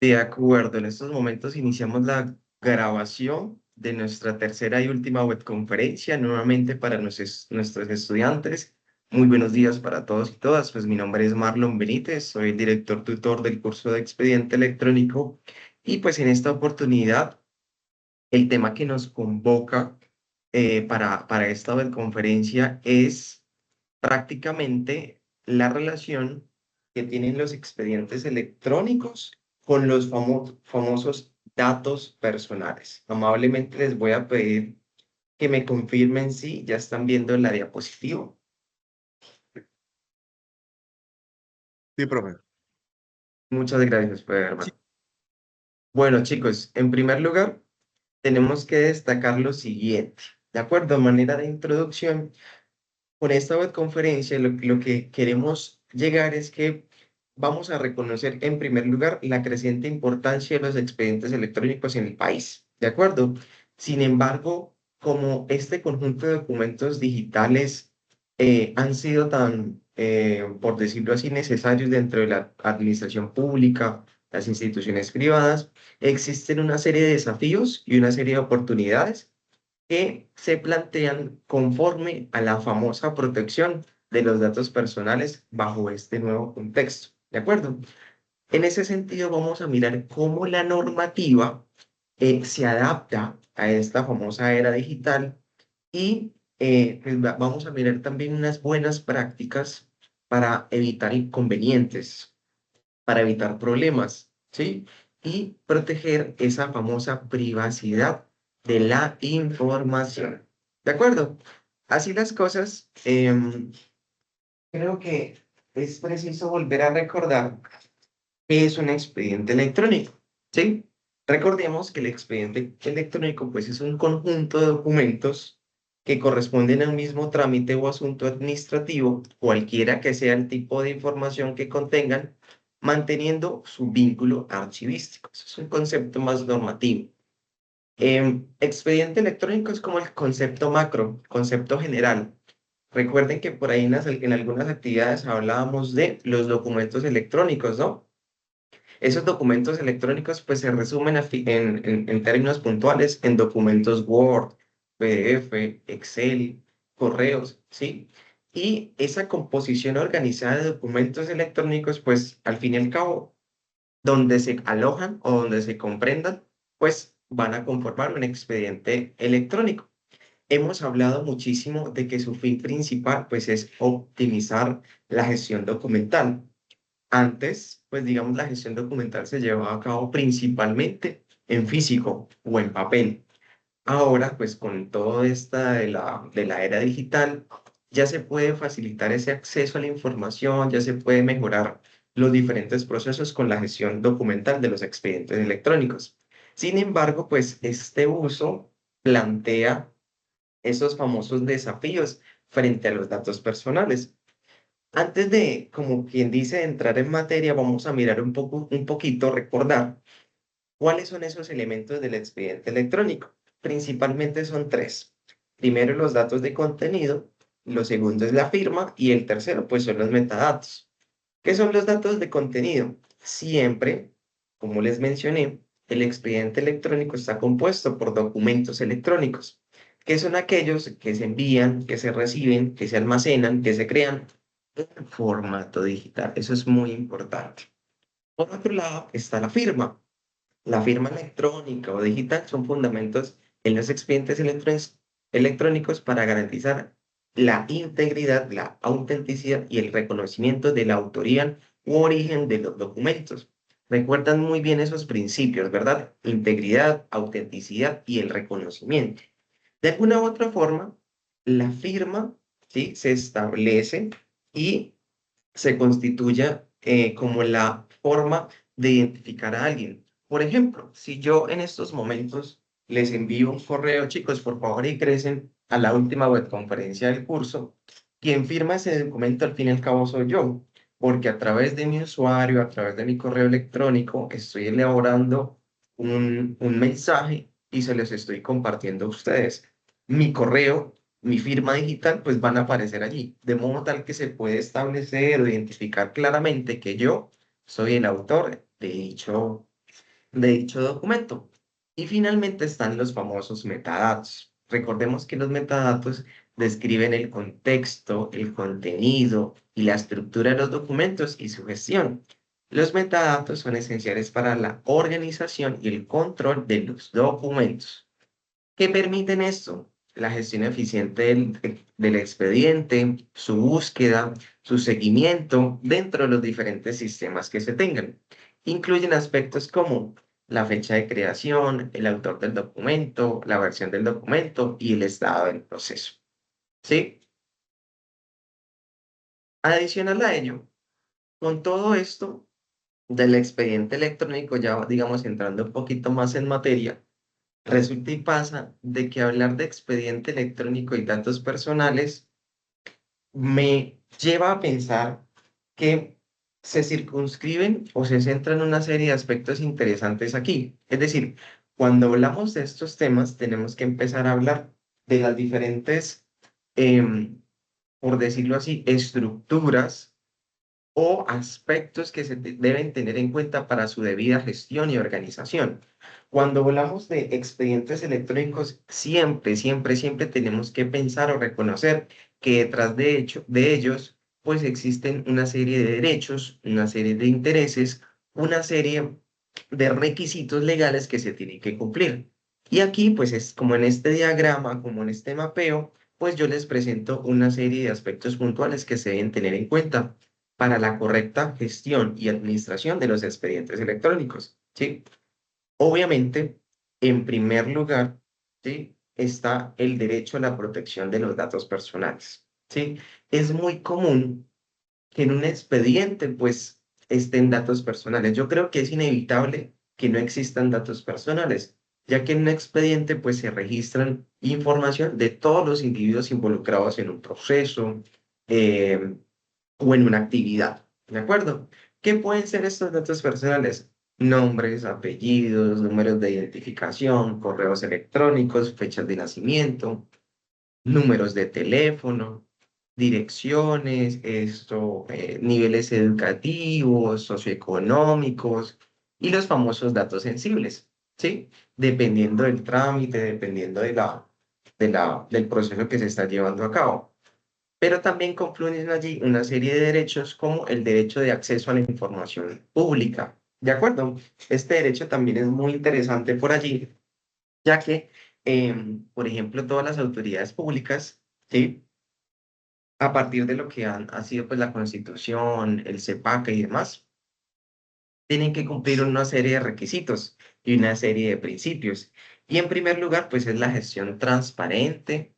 De acuerdo, en estos momentos iniciamos la grabación de nuestra tercera y última webconferencia, nuevamente para nuestros estudiantes. Muy buenos días para todos y todas. Pues mi nombre es Marlon Benítez, soy el director tutor del curso de expediente electrónico y pues en esta oportunidad el tema que nos convoca para esta webconferencia es prácticamente la relación que tienen los expedientes electrónicos con los famosos datos personales. Amablemente les voy a pedir que me confirmen si ya están viendo la diapositiva. Sí, profe. Muchas gracias, Sí, hermano. Bueno, chicos, en primer lugar, tenemos que destacar lo siguiente. De acuerdo, a manera de introducción, con esta webconferencia lo que queremos llegar es que vamos a reconocer en primer lugar la creciente importancia de los expedientes electrónicos en el país, ¿de acuerdo? Sin embargo, como este conjunto de documentos digitales han sido tan, por decirlo así, necesarios dentro de la administración pública, las instituciones privadas, existen una serie de desafíos y una serie de oportunidades que se plantean conforme a la famosa protección de los datos personales bajo este nuevo contexto. ¿De acuerdo? En ese sentido, vamos a mirar cómo la normativa se adapta a esta famosa era digital y pues vamos a mirar también unas buenas prácticas para evitar inconvenientes, para evitar problemas, ¿sí? Y proteger esa famosa privacidad de la información. ¿De acuerdo? Así las cosas, creo que es preciso volver a recordar qué es un expediente electrónico, ¿sí? Recordemos que el expediente electrónico, pues, es un conjunto de documentos que corresponden a un mismo trámite o asunto administrativo, cualquiera que sea el tipo de información que contengan, manteniendo su vínculo archivístico. Eso es un concepto más normativo. Expediente electrónico es como el concepto macro, concepto general. Recuerden que por ahí en algunas actividades hablábamos de los documentos electrónicos, ¿no? Esos documentos electrónicos pues se resumen en términos puntuales en documentos Word, PDF, Excel, correos, ¿sí? Y esa composición organizada de documentos electrónicos pues al fin y al cabo, donde se alojan o donde se comprendan, pues van a conformar un expediente electrónico. Hemos hablado muchísimo de que su fin principal pues es optimizar la gestión documental. Antes, pues digamos, la gestión documental se llevaba a cabo principalmente en físico o en papel. Ahora, pues con todo esta de la era digital, ya se puede facilitar ese acceso a la información, ya se puede mejorar los diferentes procesos con la gestión documental de los expedientes electrónicos. Sin embargo, pues este uso plantea esos famosos desafíos frente a los datos personales. Antes de, como quien dice, entrar en materia, vamos a mirar un poquito, recordar cuáles son esos elementos del expediente electrónico. Principalmente son tres. Primero, los datos de contenido, lo segundo es la firma y el tercero, pues son los metadatos. ¿Qué son los datos de contenido? Siempre, como les mencioné, el expediente electrónico está compuesto por documentos electrónicos, que son aquellos que se envían, que se reciben, que se almacenan, que se crean en formato digital. Eso es muy importante. Por otro lado, está la firma. La firma electrónica o digital son fundamentos en los expedientes electrónicos para garantizar la integridad, la autenticidad y el reconocimiento de la autoría u origen de los documentos. Recuerdan muy bien esos principios, ¿verdad? Integridad, autenticidad y el reconocimiento. De alguna u otra forma, la firma, ¿sí? Se establece y se constituya como la forma de identificar a alguien. Por ejemplo, si yo en estos momentos les envío un correo, chicos, por favor ingresen a la última webconferencia del curso, quien firma ese documento al fin y al cabo soy yo, porque a través de mi usuario, a través de mi correo electrónico, estoy elaborando un mensaje y se los estoy compartiendo a ustedes. Mi correo, mi firma digital, pues van a aparecer allí, de modo tal que se puede establecer o identificar claramente que yo soy el autor de dicho de dicho documento. Y finalmente están los famosos metadatos. Recordemos que los metadatos describen el contexto, el contenido y la estructura de los documentos y su gestión. Los metadatos son esenciales para la organización y el control de los documentos. ¿Qué permiten esto? La gestión eficiente del expediente, su búsqueda, su seguimiento dentro de los diferentes sistemas que se tengan. Incluyen aspectos como la fecha de creación, el autor del documento, la versión del documento y el estado del proceso. ¿Sí? Adicional a ello, con todo esto del expediente electrónico, ya digamos entrando un poquito más en materia, resulta y pasa de que hablar de expediente electrónico y datos personales me lleva a pensar que se circunscriben o se centran en una serie de aspectos interesantes aquí. Es decir, cuando hablamos de estos temas, tenemos que empezar a hablar de las diferentes, por decirlo así, estructuras o aspectos que se deben tener en cuenta para su debida gestión y organización. Cuando hablamos de expedientes electrónicos, siempre tenemos que pensar o reconocer que detrás de ellos, pues existen una serie de derechos, una serie de intereses, una serie de requisitos legales que se tienen que cumplir. Y aquí, pues es como en este diagrama, como en este mapeo, pues yo les presento una serie de aspectos puntuales que se deben tener en cuenta para la correcta gestión y administración de los expedientes electrónicos, ¿sí? Obviamente, en primer lugar, ¿sí? Está el derecho a la protección de los datos personales, ¿sí? Es muy común que en un expediente, pues, estén datos personales. Yo creo que es inevitable que no existan datos personales, ya que en un expediente, pues, se registran información de todos los individuos involucrados en un proceso, eh, o en una actividad, ¿de acuerdo? ¿Qué pueden ser estos datos personales? Nombres, apellidos, números de identificación, correos electrónicos, fechas de nacimiento, números de teléfono, direcciones, niveles educativos, socioeconómicos y los famosos datos sensibles, ¿sí? Dependiendo del trámite, dependiendo del proceso que se está llevando a cabo, pero también confluyen allí una serie de derechos como el derecho de acceso a la información pública. ¿De acuerdo? Este derecho también es muy interesante por allí, ya que, por ejemplo, todas las autoridades públicas, ¿sí? A partir de lo que ha sido pues, la Constitución, el CEPAC y demás, tienen que cumplir una serie de requisitos y una serie de principios. Y en primer lugar, pues es la gestión transparente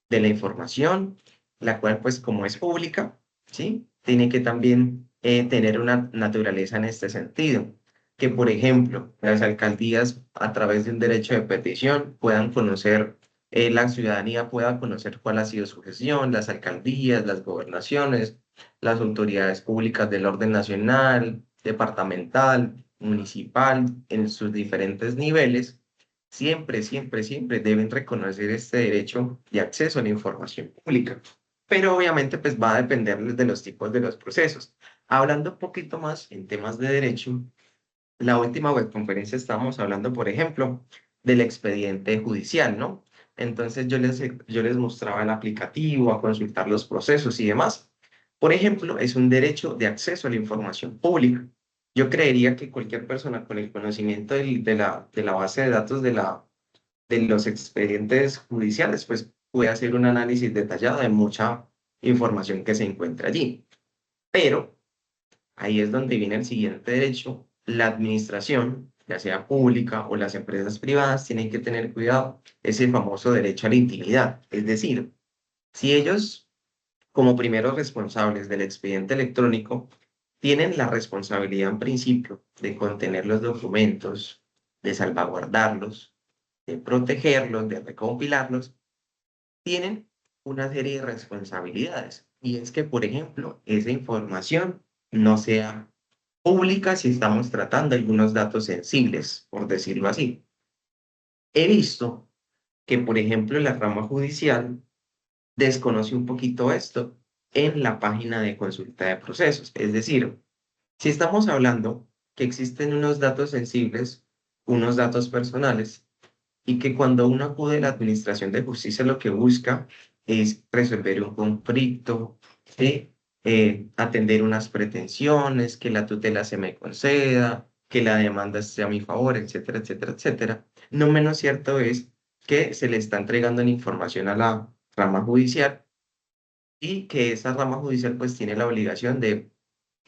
de la información, la cual pues como es pública, ¿sí? Tiene que también tener una naturaleza en este sentido. Que por ejemplo, las alcaldías a través de un derecho de petición puedan conocer, la ciudadanía pueda conocer cuál ha sido su gestión, las alcaldías, las gobernaciones, las autoridades públicas del orden nacional, departamental, municipal, en sus diferentes niveles, siempre deben reconocer este derecho de acceso a la información pública. Pero obviamente pues va a depender de los tipos de los procesos. Hablando un poquito más en temas de derecho, la última webconferencia estábamos hablando, por ejemplo, del expediente judicial, ¿no? Entonces yo les mostraba el aplicativo, a consultar los procesos y demás. Por ejemplo, es un derecho de acceso a la información pública. Yo creería que cualquier persona con el conocimiento de la base de datos de los expedientes judiciales, pues puede hacer un análisis detallado de mucha información que se encuentra allí. Pero ahí es donde viene el siguiente derecho. La administración, ya sea pública o las empresas privadas, tienen que tener cuidado, ese famoso derecho a la intimidad. Es decir, si ellos, como primeros responsables del expediente electrónico, tienen la responsabilidad en principio de contener los documentos, de salvaguardarlos, de protegerlos, de recompilarlos, tienen una serie de responsabilidades. Y es que, por ejemplo, esa información no sea pública si estamos tratando algunos datos sensibles, por decirlo así. He visto que, por ejemplo, la rama judicial desconoce un poquito esto en la página de consulta de procesos. Es decir, si estamos hablando que existen unos datos sensibles, unos datos personales y que cuando uno acude a la administración de justicia lo que busca es resolver un conflicto, ¿sí? Atender unas pretensiones, que la tutela se me conceda, que la demanda esté a mi favor, etcétera, etcétera, etcétera. No menos cierto es que se le está entregando la información a la rama judicial y que esa rama judicial pues tiene la obligación de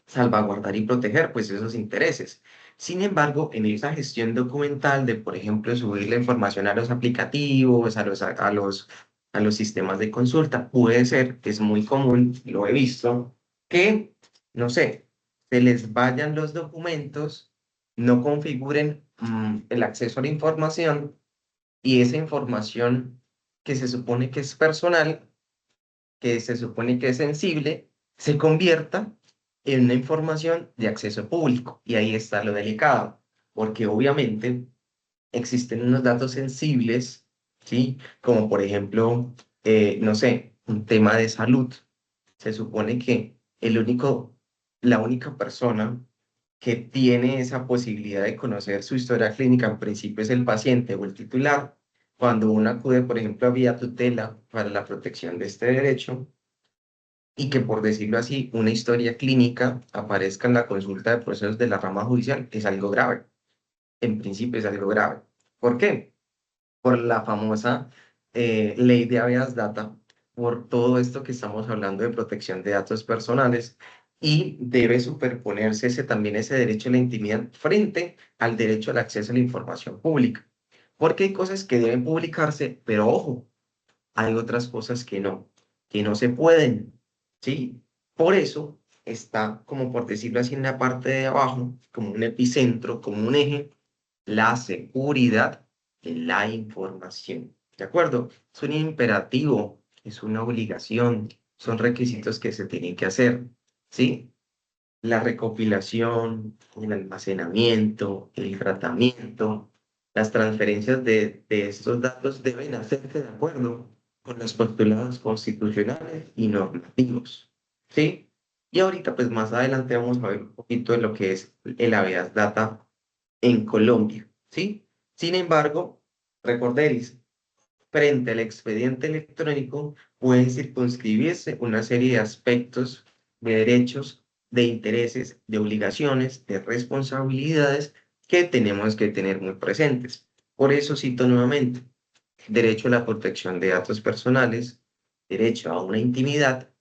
salvaguardar y proteger pues esos intereses. Sin embargo, en esa gestión documental de, por ejemplo, subir la información a los aplicativos, a los sistemas de consulta, puede ser, es muy común, lo he visto, que, no sé, se les vayan los documentos, no configuren el acceso a la información y esa información que se supone que es personal, que se supone que es sensible, se convierta en una información de acceso público. Y ahí está lo delicado, porque obviamente existen unos datos sensibles, ¿sí? Como por ejemplo, no sé, un tema de salud. Se supone que la única persona que tiene esa posibilidad de conocer su historia clínica en principio es el paciente o el titular. Cuando uno acude, por ejemplo, a vía tutela para la protección de este derecho, y que, por decirlo así, una historia clínica aparezca en la consulta de procesos de la rama judicial es algo grave. En principio es algo grave. ¿Por qué? Por la famosa ley de habeas data, por todo esto que estamos hablando de protección de datos personales y debe superponerse también ese derecho a la intimidad frente al derecho al acceso a la información pública. Porque hay cosas que deben publicarse, pero ojo, hay otras cosas que no se pueden, ¿sí? Por eso está, como por decirlo así, en la parte de abajo, como un epicentro, como un eje, la seguridad de la información, ¿de acuerdo? Es un imperativo, es una obligación, son requisitos que se tienen que hacer, ¿sí? La recopilación, el almacenamiento, el tratamiento, las transferencias de estos datos deben hacerse de acuerdo con los postulados constitucionales y normativos, ¿sí? Y ahorita, pues más adelante vamos a ver un poquito de lo que es el habeas data en Colombia, ¿sí? Sin embargo, recordéis, frente al expediente electrónico pueden circunscribirse una serie de aspectos, de derechos, de intereses, de obligaciones, de responsabilidades que tenemos que tener muy presentes. Por eso cito nuevamente, derecho a la protección de datos personales, derecho a una intimidad,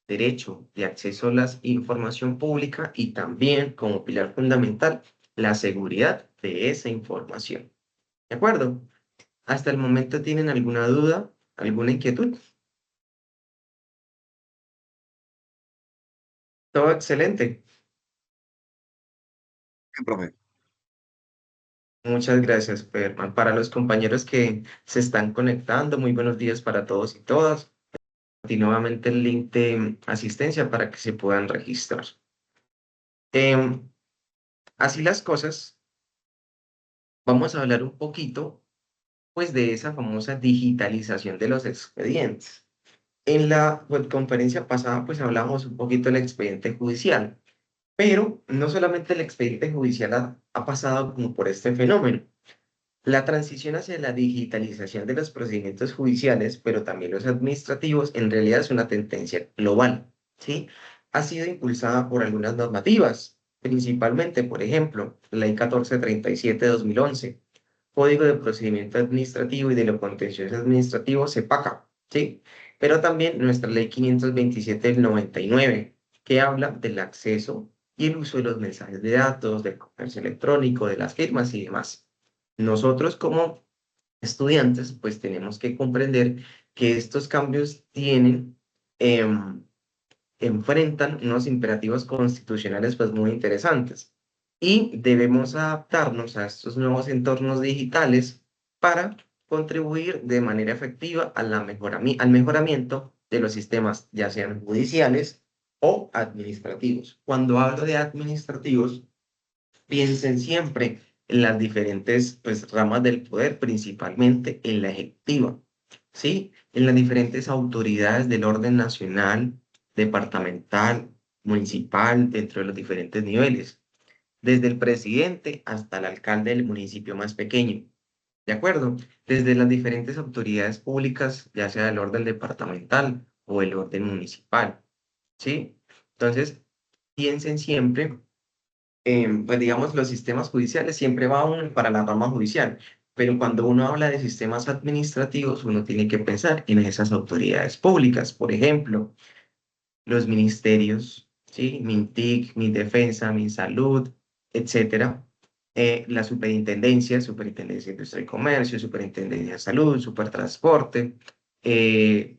derecho de acceso a la información pública y también, como pilar fundamental, la seguridad de esa información. ¿De acuerdo? ¿Hasta el momento tienen alguna duda, alguna inquietud? Todo excelente. Bien, profe. Muchas gracias, Perman. Para los compañeros que se están conectando, muy buenos días para todos y todas. Y nuevamente el link de asistencia para que se puedan registrar. Em, Así las cosas, vamos a hablar un poquito, pues, de esa famosa digitalización de los expedientes. En la webconferencia pasada, pues, hablamos un poquito del expediente judicial. Pero no solamente el expediente judicial ha pasado como por este fenómeno. La transición hacia la digitalización de los procedimientos judiciales, pero también los administrativos, en realidad es una tendencia global, ¿sí? Ha sido impulsada por algunas normativas, principalmente, por ejemplo, la Ley 1437 de 2011, Código de Procedimiento Administrativo y de lo Contencioso Administrativo, CEPACA, ¿sí? Pero también nuestra Ley 527 del 99, que habla del acceso y el uso de los mensajes de datos, del comercio electrónico, de las firmas y demás. Nosotros como estudiantes, pues tenemos que comprender que estos cambios enfrentan unos imperativos constitucionales pues muy interesantes y debemos adaptarnos a estos nuevos entornos digitales para contribuir de manera efectiva a al mejoramiento de los sistemas, ya sean judiciales o administrativos. Cuando hablo de administrativos, piensen siempre en las diferentes pues, ramas del poder, principalmente en la ejecutiva, ¿sí? En las diferentes autoridades del orden nacional, departamental, municipal, dentro de los diferentes niveles. desde el presidente hasta el alcalde del municipio más pequeño. ¿De acuerdo? Desde las diferentes autoridades públicas, ya sea el orden departamental o el orden municipal, ¿sí? Entonces, piensen siempre, pues digamos, los sistemas judiciales siempre va uno para la rama judicial, pero cuando uno habla de sistemas administrativos, uno tiene que pensar en esas autoridades públicas, por ejemplo, los ministerios, ¿sí? Mintic, Mindefensa, Minsalud, etcétera. La superintendencia, Superintendencia de Industria y Comercio, Superintendencia de Salud, Supertransporte,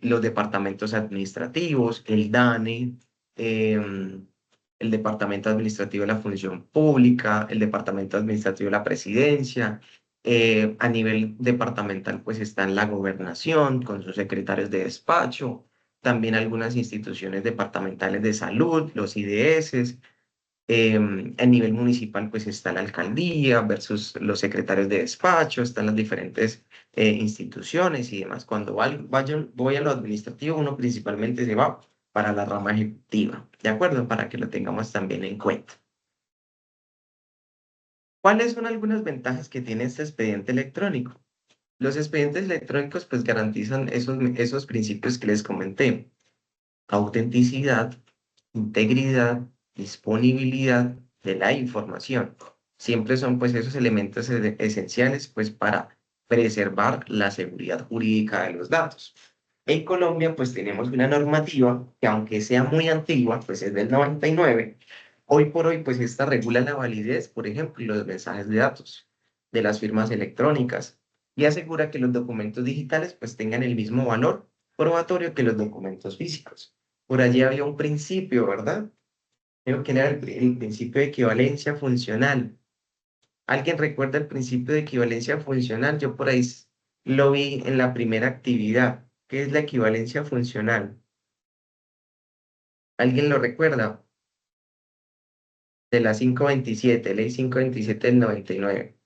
los departamentos administrativos, el DANE, el Departamento Administrativo de la Función Pública, el Departamento Administrativo de la Presidencia. A nivel departamental, pues está en la gobernación con sus secretarios de despacho, también algunas instituciones departamentales de salud, los IDS. A nivel municipal, pues está la alcaldía versus los secretarios de despacho, están las diferentes instituciones y demás. Cuando voy a lo administrativo, uno principalmente se va para la rama ejecutiva, ¿de acuerdo? Para que lo tengamos también en cuenta. ¿Cuáles son algunas ventajas que tiene este expediente electrónico? Los expedientes electrónicos pues garantizan esos principios que les comenté: autenticidad, integridad, disponibilidad de la información. Siempre son pues esos elementos esenciales pues para preservar la seguridad jurídica de los datos. En Colombia pues tenemos una normativa que, aunque sea muy antigua, pues es del 99. Hoy por hoy pues esta regula la validez, por ejemplo, de los mensajes de datos, de las firmas electrónicas, y asegura que los documentos digitales pues tengan el mismo valor probatorio que los documentos físicos. Por allí había un principio, ¿verdad? Creo que era el principio de equivalencia funcional. ¿Alguien recuerda el principio de equivalencia funcional? Yo por ahí lo vi en la primera actividad. ¿Qué es la equivalencia funcional? ¿Alguien lo recuerda? De la 527, ley 527 del 99.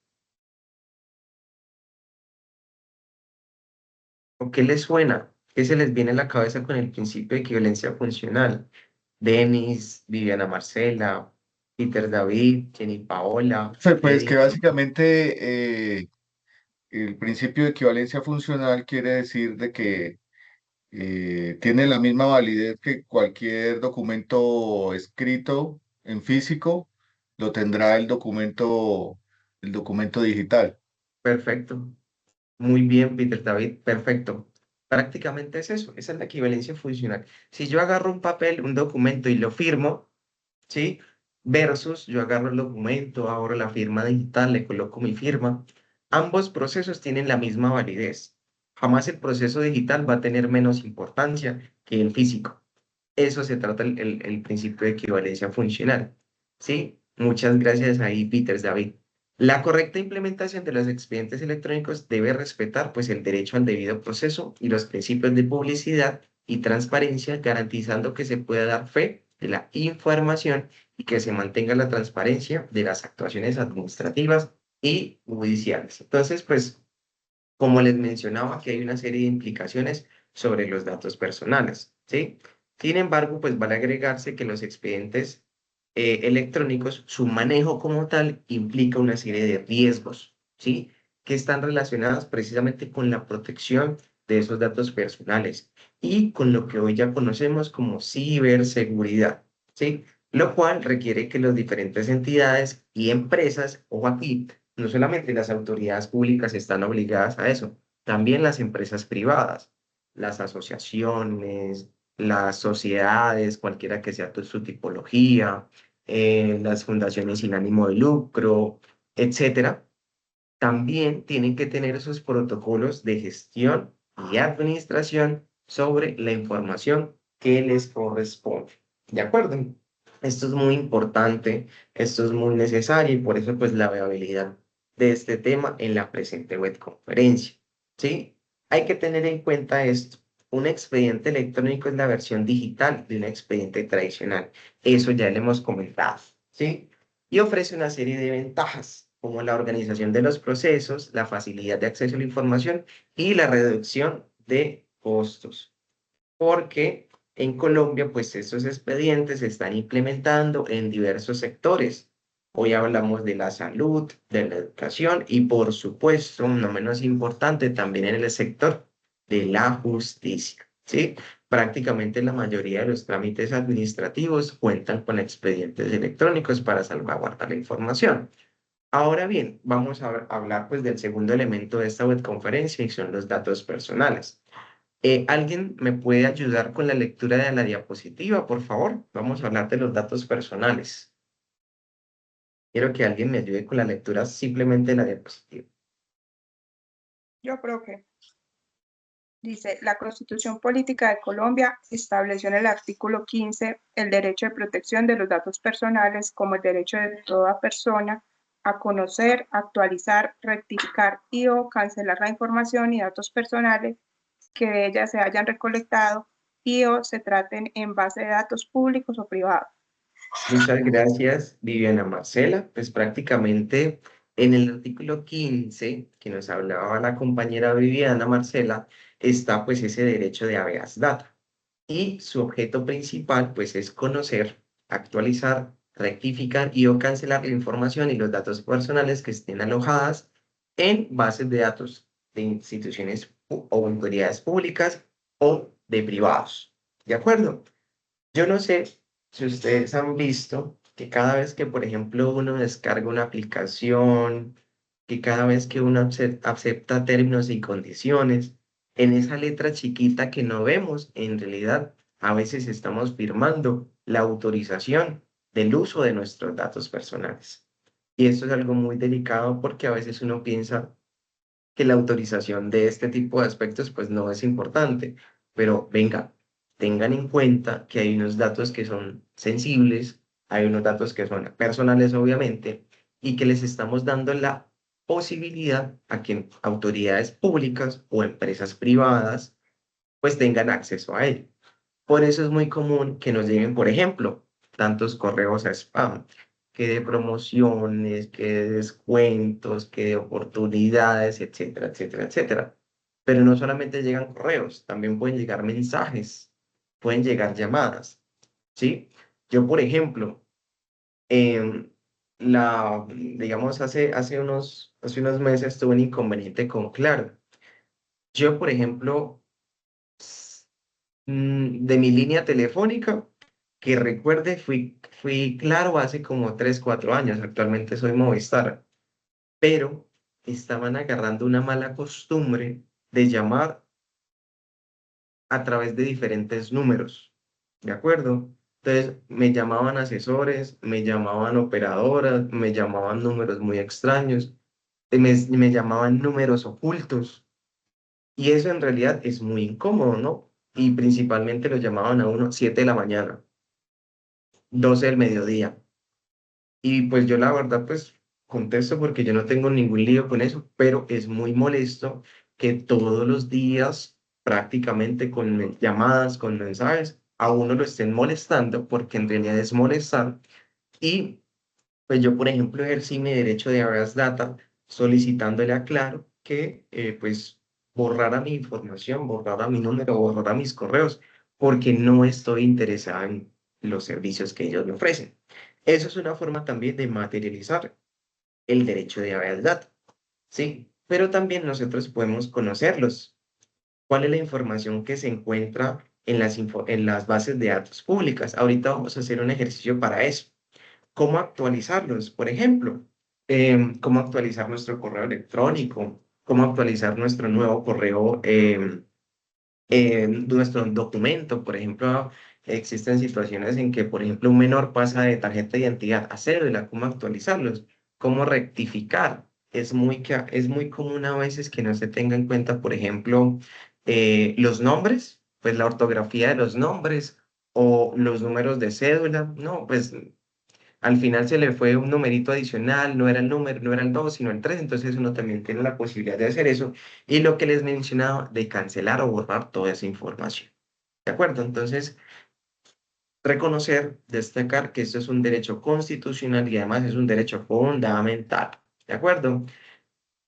¿O qué les suena? ¿Qué se les viene a la cabeza con el principio de equivalencia funcional? Denis, Viviana Marcela, Peter David, Jenny Paola, Pues que Eddie. básicamente el principio de equivalencia funcional quiere decir de que tiene la misma validez que cualquier documento escrito en físico, lo tendrá el documento digital. Perfecto. Muy bien, Peter David, perfecto. Prácticamente es eso, esa es la equivalencia funcional. Si yo agarro un papel, un documento y lo firmo, ¿sí? Versus yo agarro el documento, abro la firma digital, le coloco mi firma, ambos procesos tienen la misma validez. Jamás el proceso digital va a tener menos importancia que el físico. Eso se trata el principio de equivalencia funcional, ¿sí? Muchas gracias ahí, Peter David. La correcta implementación de los expedientes electrónicos debe respetar pues el derecho al debido proceso y los principios de publicidad y transparencia, garantizando que se pueda dar fe de la información y que se mantenga la transparencia de las actuaciones administrativas y judiciales. Entonces, pues, como les mencionaba, aquí hay una serie de implicaciones sobre los datos personales, ¿sí? Sin embargo, pues vale agregarse que los expedientes electrónicos, su manejo como tal implica una serie de riesgos, ¿sí? Que están relacionados precisamente con la protección de esos datos personales y con lo que hoy ya conocemos como ciberseguridad, ¿sí? Lo cual requiere que las diferentes entidades y empresas, o aquí, no solamente las autoridades públicas están obligadas a eso, también las empresas privadas, las asociaciones, las sociedades, cualquiera que sea su tipología, las fundaciones sin ánimo de lucro, etcétera, también tienen que tener esos protocolos de gestión y administración sobre la información que les corresponde. ¿De acuerdo? Esto es muy importante, esto es muy necesario y por eso pues la viabilidad de este tema en la presente webconferencia. ¿Sí? Hay que tener en cuenta esto. Un expediente electrónico es la versión digital de un expediente tradicional. Eso ya lo hemos comentado. ¿Sí? Y ofrece una serie de ventajas, como la organización de los procesos, la facilidad de acceso a la información y la reducción de costos. Porque en Colombia, pues estos expedientes se están implementando en diversos sectores. Hoy hablamos de la salud, de la educación y por supuesto, no menos importante, también en el sector de la justicia, ¿sí? Prácticamente la mayoría de los trámites administrativos cuentan con expedientes electrónicos para salvaguardar la información. Ahora bien, vamos a hablar pues del segundo elemento de esta webconferencia y son los datos personales. ¿Alguien me puede ayudar con la lectura de la diapositiva, por favor? Vamos a hablar de los datos personales. Quiero que alguien me ayude con la lectura simplemente de la diapositiva. Yo creo que dice, la Constitución Política de Colombia estableció en el artículo 15 el derecho de protección de los datos personales como el derecho de toda persona a conocer, actualizar, rectificar y o cancelar la información y datos personales que de ella se hayan recolectado y o se traten en base de datos públicos o privados. Muchas gracias, Viviana Marcela. Pues prácticamente en el artículo 15 que nos hablaba la compañera Viviana Marcela está pues ese derecho de habeas data. Y su objeto principal pues es conocer, actualizar, rectificar y o cancelar la información y los datos personales que estén alojadas en bases de datos de instituciones o autoridades públicas o de privados. ¿De acuerdo? Yo no sé si ustedes han visto que cada vez que, por ejemplo, uno descarga una aplicación, que cada vez que uno acepta términos y condiciones, en esa letra chiquita que no vemos, en realidad a veces estamos firmando la autorización del uso de nuestros datos personales. Y esto es algo muy delicado porque a veces uno piensa que la autorización de este tipo de aspectos pues no es importante, pero venga, tengan en cuenta que hay unos datos que son sensibles, hay unos datos que son personales obviamente, y que les estamos dando la posibilidad a que autoridades públicas o empresas privadas pues tengan acceso a ello. Por eso es muy común que nos lleguen, por ejemplo, tantos correos a spam, que de promociones, que de descuentos, que de oportunidades, etcétera, etcétera, etcétera. Pero no solamente llegan correos, también pueden llegar mensajes, pueden llegar llamadas, ¿sí? Yo, por ejemplo, em, digamos, hace unos meses tuve un inconveniente con Claro. Yo, por ejemplo, de mi línea telefónica, que recuerde, fui Claro hace como 3 4 años, actualmente soy Movistar, pero estaban agarrando una mala costumbre de llamar a través de diferentes números, ¿de acuerdo? Entonces me llamaban asesores, me llamaban operadoras, me llamaban números muy extraños, me llamaban números ocultos, y eso en realidad es muy incómodo, ¿no? Y principalmente lo llamaban a uno 7 de la mañana. 12 del mediodía. Y pues yo la verdad pues contesto porque yo no tengo ningún lío con eso, pero es muy molesto que todos los días prácticamente con llamadas, con mensajes, a uno lo estén molestando porque en realidad es molestar. Y pues yo por ejemplo ejercí mi derecho de habeas data solicitándole a Claro que pues borrara mi información, borrara mi número, borrara mis correos, porque no estoy interesada en los servicios que ellos me ofrecen. Eso es una forma también de materializar el derecho de habeas data, ¿sí? Pero también nosotros podemos conocerlos. ¿Cuál es la información que se encuentra en las bases de datos públicas? Ahorita vamos a hacer un ejercicio para eso. ¿Cómo actualizarlos? Por ejemplo, cómo actualizar nuestro correo electrónico, cómo actualizar nuestro nuevo correo, nuestro documento. Por ejemplo, existen situaciones en que, por ejemplo, un menor pasa de tarjeta de identidad a cédula, ¿cómo actualizarlos? ¿Cómo rectificar? Es muy común a veces que no se tenga en cuenta, por ejemplo, los nombres, pues la ortografía de los nombres o los números de cédula, no, pues al final se le fue un numerito adicional, no era el número, no era el 2 sino el 3, entonces uno también tiene la posibilidad de hacer eso. Y lo que les mencionaba, de cancelar o borrar toda esa información. ¿De acuerdo? Entonces, reconocer, destacar que esto es un derecho constitucional y además es un derecho fundamental. ¿De acuerdo?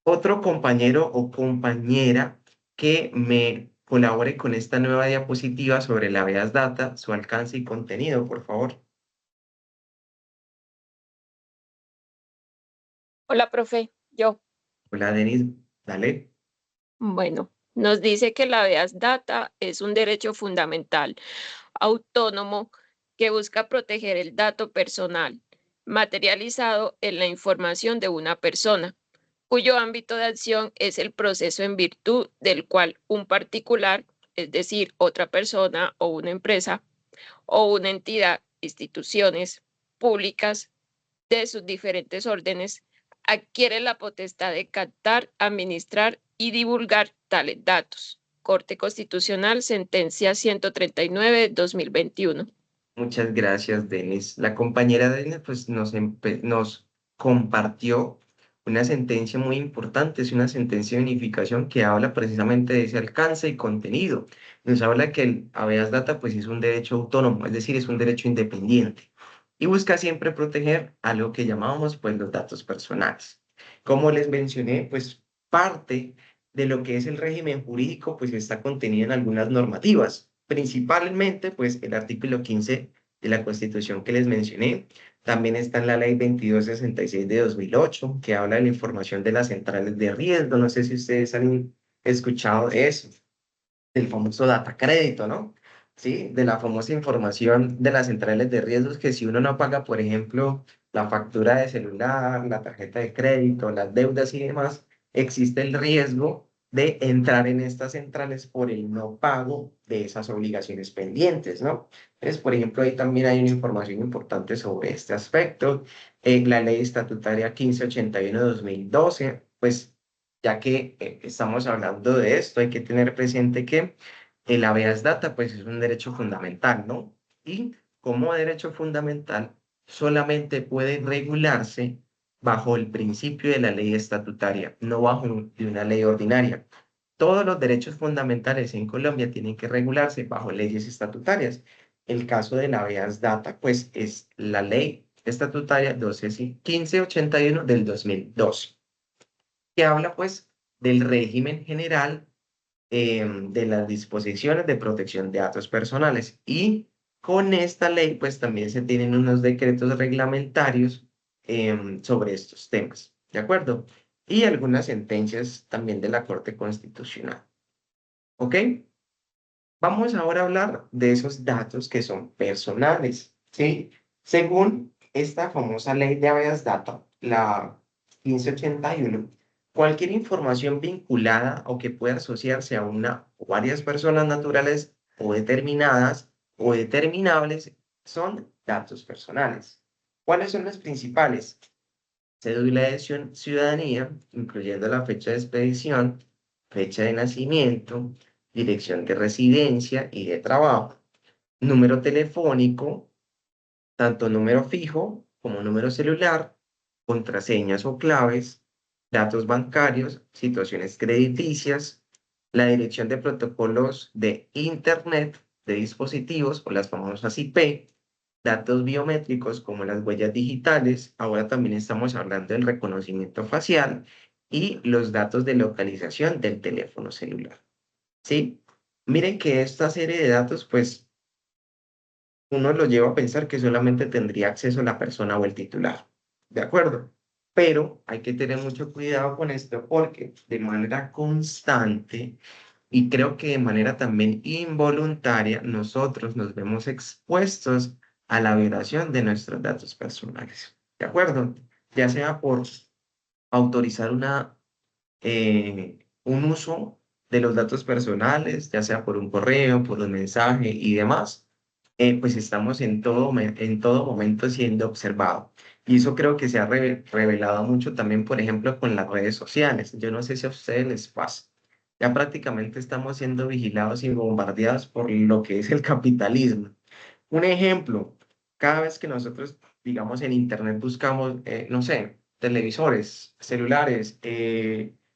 Otro compañero o compañera que me colabore con esta nueva diapositiva sobre la Veas Data, su alcance y contenido, por favor. Hola, profe. Yo. Hola, Denis, dale. Bueno, nos dice que la habeas data es un derecho fundamental autónomo que busca proteger el dato personal materializado en la información de una persona, cuyo ámbito de acción es el proceso en virtud del cual un particular, es decir, otra persona o una empresa o una entidad, instituciones públicas de sus diferentes órdenes, adquiere la potestad de captar, administrar y divulgar tales datos. Corte Constitucional, sentencia 139/2021. Muchas gracias, Denis. La compañera Denis pues, nos compartió una sentencia muy importante, es una sentencia de unificación que habla precisamente de ese alcance y contenido. Nos habla que el habeas data pues, es un derecho autónomo, es decir, es un derecho independiente y busca siempre proteger algo que llamamos pues, los datos personales. Como les mencioné, pues parte de lo que es el régimen jurídico pues está contenido en algunas normativas, principalmente pues el artículo 15 de la Constitución que les mencioné. También está en la ley 2266 de 2008 que habla de la información de las centrales de riesgo. No sé si ustedes han escuchado de eso, del famoso data crédito, ¿no? Sí, de la famosa información de las centrales de riesgos que si uno no paga, por ejemplo, la factura de celular, la tarjeta de crédito, las deudas y demás, existe el riesgo de entrar en estas centrales por el no pago de esas obligaciones pendientes, ¿no? Entonces, por ejemplo, ahí también hay una información importante sobre este aspecto. La ley estatutaria 1581/2012, pues ya que estamos hablando de esto, hay que tener presente que el habeas data, pues es un derecho fundamental, ¿no? Y como derecho fundamental, solamente puede regularse bajo el principio de la ley estatutaria, no bajo de una ley ordinaria. Todos los derechos fundamentales en Colombia tienen que regularse bajo leyes estatutarias. El caso del habeas data, pues es la ley estatutaria 1581 del 2012 que habla pues del régimen general de las disposiciones de protección de datos personales. Y con esta ley pues también se tienen unos decretos reglamentarios sobre estos temas, ¿de acuerdo? Y algunas sentencias también de la Corte Constitucional. ¿Ok? Vamos ahora a hablar de esos datos que son personales, ¿sí? Según esta famosa ley de habeas data, la 1581, cualquier información vinculada o que pueda asociarse a una o varias personas naturales o determinadas o determinables son datos personales. ¿Cuáles son los principales? Cédula de ciudadanía, incluyendo la fecha de expedición, fecha de nacimiento, dirección de residencia y de trabajo, número telefónico, tanto número fijo como número celular, contraseñas o claves, datos bancarios, situaciones crediticias, la dirección de protocolos de Internet de dispositivos o las famosas IP, datos biométricos como las huellas digitales, ahora también estamos hablando del reconocimiento facial y los datos de localización del teléfono celular. ¿Sí? Miren que esta serie de datos, pues uno lo lleva a pensar que solamente tendría acceso la persona o el titular, ¿de acuerdo? Pero hay que tener mucho cuidado con esto porque de manera constante y creo que de manera también involuntaria nosotros nos vemos expuestos a la violación de nuestros datos personales, ¿de acuerdo? Ya sea por autorizar un uso de los datos personales, ya sea por un correo, por un mensaje y demás, pues estamos en todo momento siendo observados. Y eso creo que se ha revelado mucho también, por ejemplo, con las redes sociales. Yo no sé si a ustedes les pasa. Ya prácticamente estamos siendo vigilados y bombardeados por lo que es el capitalismo. Un ejemplo, cada vez que nosotros, digamos, en Internet buscamos, no sé, televisores, celulares,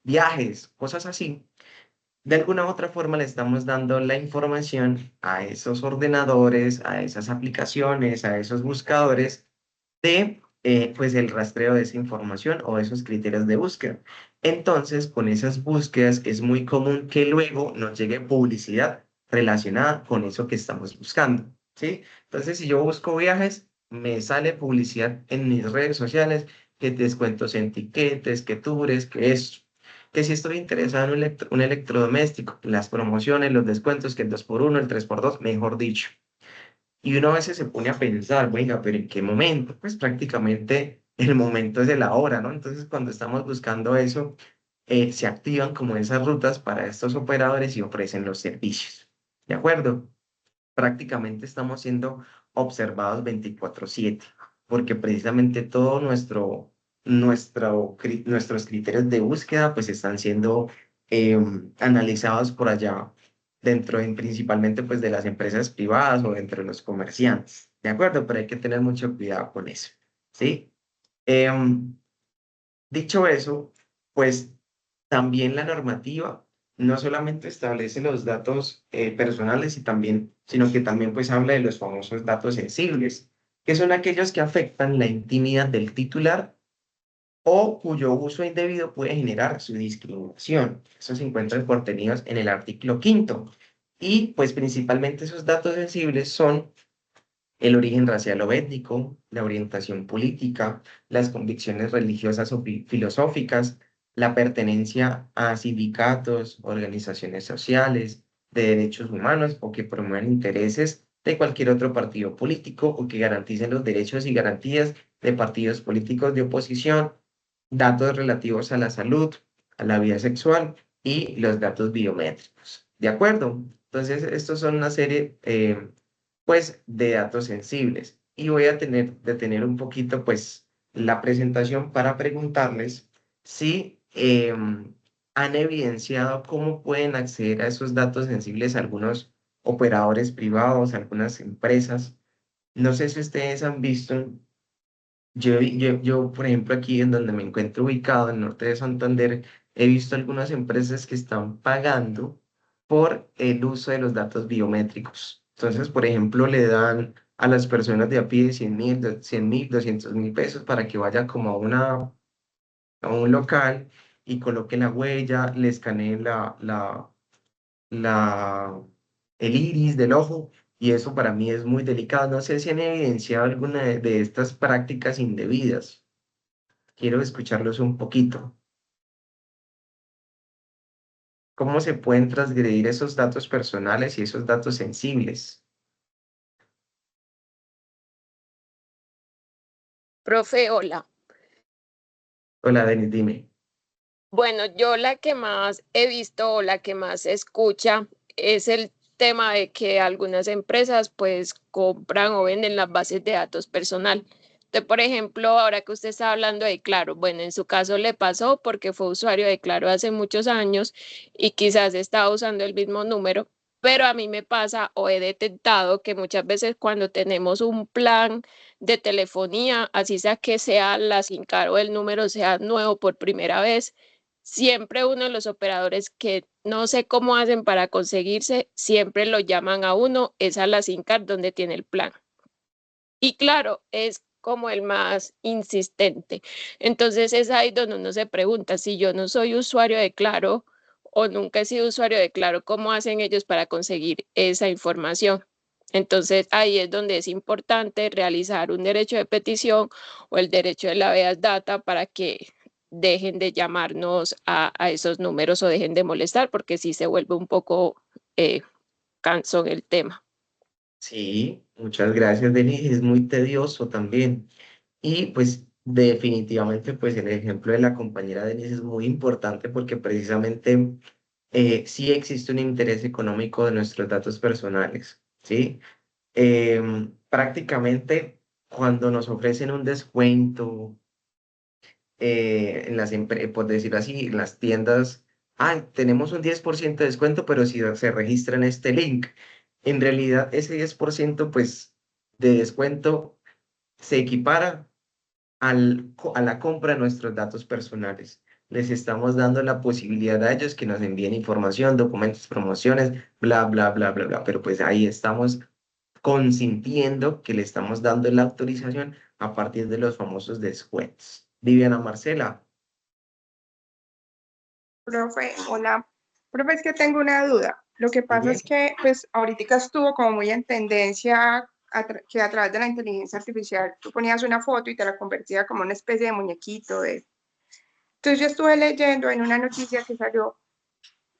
viajes, cosas así, de alguna u otra forma le estamos dando la información a esos ordenadores, a esas aplicaciones, a esos buscadores de pues el rastreo de esa información o esos criterios de búsqueda. Entonces, con esas búsquedas es muy común que luego nos llegue publicidad relacionada con eso que estamos buscando, ¿sí? Entonces, si yo busco viajes, me sale publicidad en mis redes sociales que descuentos en tiquetes, que tours, que esto. Que si estoy interesado en un electrodoméstico, las promociones, los descuentos, que el 2x1, el 3x2, mejor dicho. Y uno a veces se pone a pensar, venga, pero ¿en qué momento? Pues prácticamente el momento es el ahora, ¿no? Entonces, cuando estamos buscando eso, se activan como esas rutas para estos operadores y ofrecen los servicios. ¿De acuerdo? Prácticamente estamos siendo observados 24/7, porque precisamente todo nuestros criterios de búsqueda pues están siendo analizados por allá dentro principalmente pues de las empresas privadas o dentro de los comerciantes, ¿de acuerdo? Pero hay que tener mucho cuidado con eso, ¿sí? Em, Dicho eso, pues también la normativa no solamente establece los datos personales sino que también pues habla de los famosos datos sensibles, que son aquellos que afectan la intimidad del titular o cuyo uso indebido puede generar su discriminación. Eso se encuentra contenidos en el artículo 5º. Y pues principalmente esos datos sensibles son el origen racial o étnico, la orientación política, las convicciones religiosas o filosóficas, la pertenencia a sindicatos, organizaciones sociales, de derechos humanos o que promuevan intereses de cualquier otro partido político o que garanticen los derechos y garantías de partidos políticos de oposición, datos relativos a la salud, a la vida sexual y los datos biométricos. ¿De acuerdo? Entonces, estos son una serie pues de datos sensibles. Y voy a detener un poquito pues la presentación para preguntarles si han evidenciado cómo pueden acceder a esos datos sensibles algunos operadores privados, algunas empresas. No sé si ustedes han visto, por ejemplo, aquí en donde me encuentro ubicado, en el norte de Santander, he visto algunas empresas que están pagando por el uso de los datos biométricos. Entonces, por ejemplo, le dan a las personas de a pie 100.000, 100.000, 200.000 pesos para que vaya como a un local y coloque la huella, le escaneen la, el iris del ojo, y eso para mí es muy delicado. No sé si han evidenciado alguna de estas prácticas indebidas. Quiero escucharlos un poquito. ¿Cómo se pueden transgredir esos datos personales y esos datos sensibles? Profe, hola. Hola, Denis, dime. Bueno, yo la que más he visto o la que más se escucha es el tema de que algunas empresas pues compran o venden las bases de datos personal. Entonces, por ejemplo, ahora que usted está hablando de Claro, bueno, en su caso le pasó porque fue usuario de Claro hace muchos años y quizás estaba usando el mismo número, pero a mí me pasa o he detectado que muchas veces cuando tenemos un plan de telefonía, así sea la SIM card o el número sea nuevo por primera vez, siempre uno de los operadores que no sé cómo hacen para conseguirse, siempre lo llaman a uno, es a la SIM card donde tiene el plan. Y claro, es como el más insistente. Entonces es ahí donde uno se pregunta, si yo no soy usuario de Claro o nunca he sido usuario de Claro, ¿cómo hacen ellos para conseguir esa información? Entonces ahí es donde es importante realizar un derecho de petición o el derecho de la habeas data para que dejen de llamarnos a esos números o dejen de molestar, porque sí se vuelve un poco cansón el tema. Sí, muchas gracias, Denis. Es muy tedioso también. Y pues definitivamente pues el ejemplo de la compañera Denise es muy importante porque precisamente sí existe un interés económico de nuestros datos personales, ¿sí? Prácticamente cuando nos ofrecen un descuento por decirlo así, en las tiendas, tenemos un 10% de descuento, pero si se registra en este link, en realidad ese 10% pues de descuento se equipara a la compra de nuestros datos personales. Les estamos dando la posibilidad a ellos que nos envíen información, documentos, promociones, bla, bla, bla, bla, bla. Pero pues ahí estamos consintiendo que le estamos dando la autorización a partir de los famosos descuentos. Viviana Marcela. Profe, hola. Profe, es que tengo una duda. Lo que pasa es Dime. que, pues, ahorita estuvo como muy en tendencia que a través de la inteligencia artificial tú ponías una foto y te la convertía como una especie de muñequito. Entonces yo estuve leyendo en una noticia que salió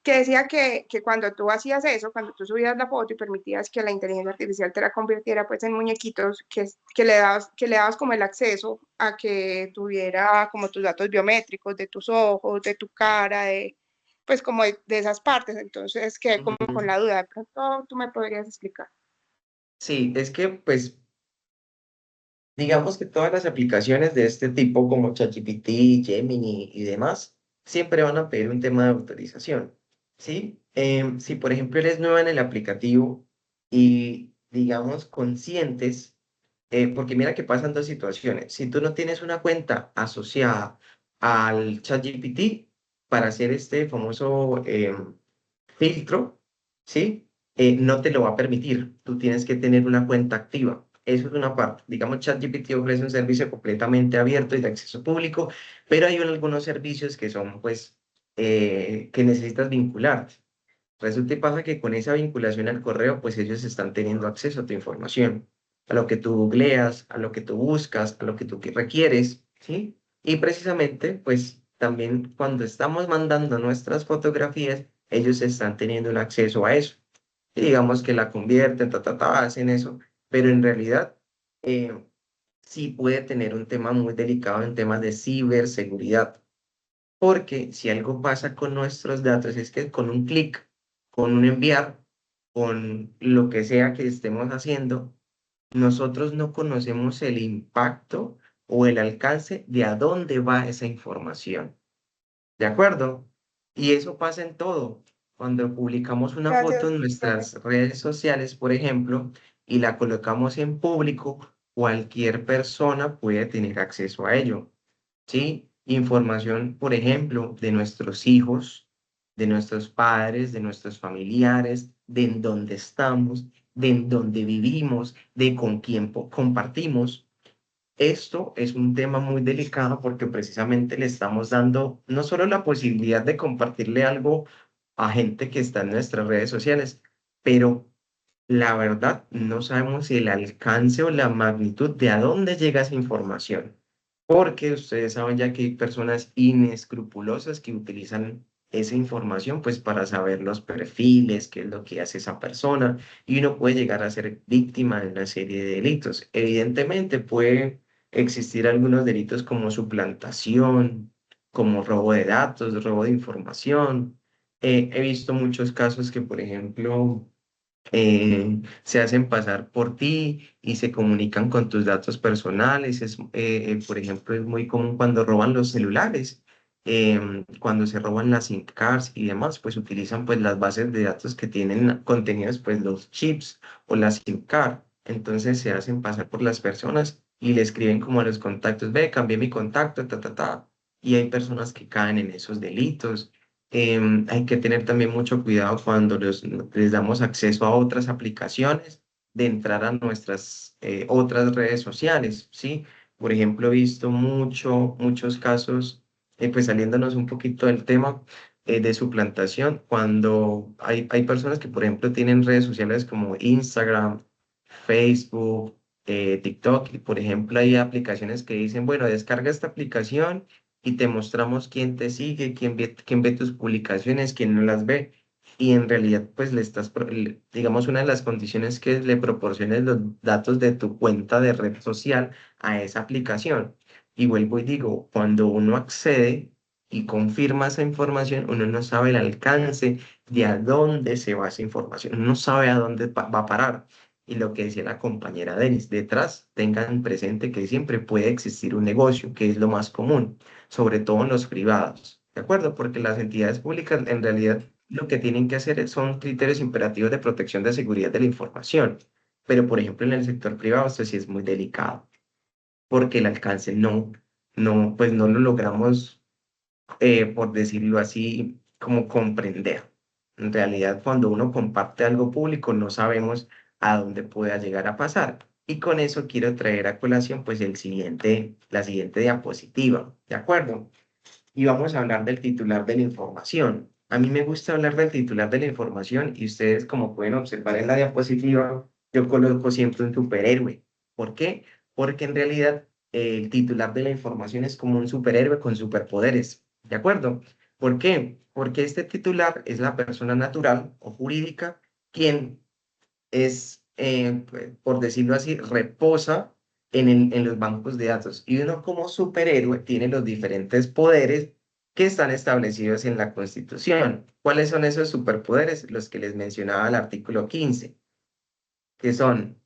que decía que cuando tú hacías eso, cuando tú subías la foto y permitías que la inteligencia artificial te la convirtiera pues en muñequitos, que le dabas como el acceso a que tuviera como tus datos biométricos de tus ojos, de tu cara, pues como de esas partes. Entonces quedé como con la duda. De pronto tú me podrías explicar. Sí, es que pues digamos que todas las aplicaciones de este tipo como ChatGPT, Gemini y demás, siempre van a pedir un tema de autorización, ¿sí? Si por ejemplo eres nueva en el aplicativo y digamos conscientes, porque mira que pasan dos situaciones. Si tú no tienes una cuenta asociada al ChatGPT para hacer este famoso filtro, ¿sí? No te lo va a permitir. Tú tienes que tener una cuenta activa. Eso es una parte. Digamos, ChatGPT ofrece un servicio completamente abierto y de acceso público, pero hay algunos servicios que son, pues, que necesitas vincularte. Resulta y pasa que con esa vinculación al correo, pues ellos están teniendo acceso a tu información, a lo que tú googleas, a lo que tú buscas, a lo que tú requieres, ¿sí? Y precisamente, pues también cuando estamos mandando nuestras fotografías, ellos están teniendo el acceso a eso. Y digamos que la convierten, hacen eso, pero en realidad eh, sí puede tener un tema muy delicado en temas de ciberseguridad. Porque si algo pasa con nuestros datos es que con un clic, con un enviar, con lo que sea que estemos haciendo, nosotros no conocemos el impacto o el alcance de a dónde va esa información. ¿De acuerdo? Y eso pasa en todo. Cuando publicamos una foto Gracias, en profe. nuestras redes sociales, por ejemplo, y la colocamos en público, cualquier persona puede tener acceso a ello. ¿Sí? Información, por ejemplo, de nuestros hijos, de nuestros padres, de nuestros familiares, de en dónde estamos, de en dónde vivimos, de con quién compartimos. Esto es un tema muy delicado porque precisamente le estamos dando no solo la posibilidad de compartirle algo a gente que está en nuestras redes sociales, pero la verdad no sabemos el alcance o la magnitud de a dónde llega esa información. Porque ustedes saben ya que hay personas inescrupulosas que utilizan esa información pues para saber los perfiles, qué es lo que hace esa persona y uno puede llegar a ser víctima de una serie de delitos. Evidentemente puede existir algunos delitos como suplantación, como robo de datos, robo de información. He visto muchos casos que, por ejemplo, se hacen pasar por ti y se comunican con tus datos personales. Por ejemplo, es muy común cuando roban los celulares, cuando se roban las SIM cards y demás, pues utilizan pues las bases de datos que tienen contenidos pues los chips o la SIM card. Entonces se hacen pasar por las personas y le escriben como a los contactos, ve, cambié mi contacto, ta, ta, ta. Y hay personas que caen en esos delitos. Hay que tener también mucho cuidado cuando les damos acceso a otras aplicaciones de entrar a nuestras otras redes sociales, ¿sí? Por ejemplo, he visto muchos casos, pues saliéndonos un poquito del tema de suplantación, cuando hay personas que, por ejemplo, tienen redes sociales como Instagram, Facebook, TikTok, y por ejemplo, hay aplicaciones que dicen, bueno, descarga esta aplicación y te mostramos quién te sigue, quién ve tus publicaciones, quién no las ve. Y en realidad, pues digamos, una de las condiciones que le proporciones los datos de tu cuenta de red social a esa aplicación. Y vuelvo y digo, cuando uno accede y confirma esa información, uno no sabe el alcance de a dónde se va esa información, uno no sabe a dónde va a parar. Y lo que decía la compañera Denis, detrás tengan presente que siempre puede existir un negocio, que es lo más común, sobre todo en los privados, ¿de acuerdo? Porque las entidades públicas en realidad lo que tienen que hacer son criterios imperativos de protección de seguridad de la información. Pero, por ejemplo, en el sector privado esto sí es muy delicado, porque el alcance pues no lo logramos, por decirlo así, como comprender. En realidad, cuando uno comparte algo público, no sabemos a dónde pueda llegar a pasar. Y con eso quiero traer a colación, pues, la siguiente diapositiva, ¿de acuerdo? Y vamos a hablar del titular de la información. A mí me gusta hablar del titular de la información y ustedes, como pueden observar en la diapositiva, yo coloco siempre un superhéroe. ¿Por qué? Porque en realidad el titular de la información es como un superhéroe con superpoderes, ¿de acuerdo? ¿Por qué? Porque este titular es la persona natural o jurídica quien es, por decirlo así, reposa en los bancos de datos. Y uno como superhéroe tiene los diferentes poderes que están establecidos en la Constitución. ¿Cuáles son esos superpoderes? Los que les mencionaba el artículo 15, que son,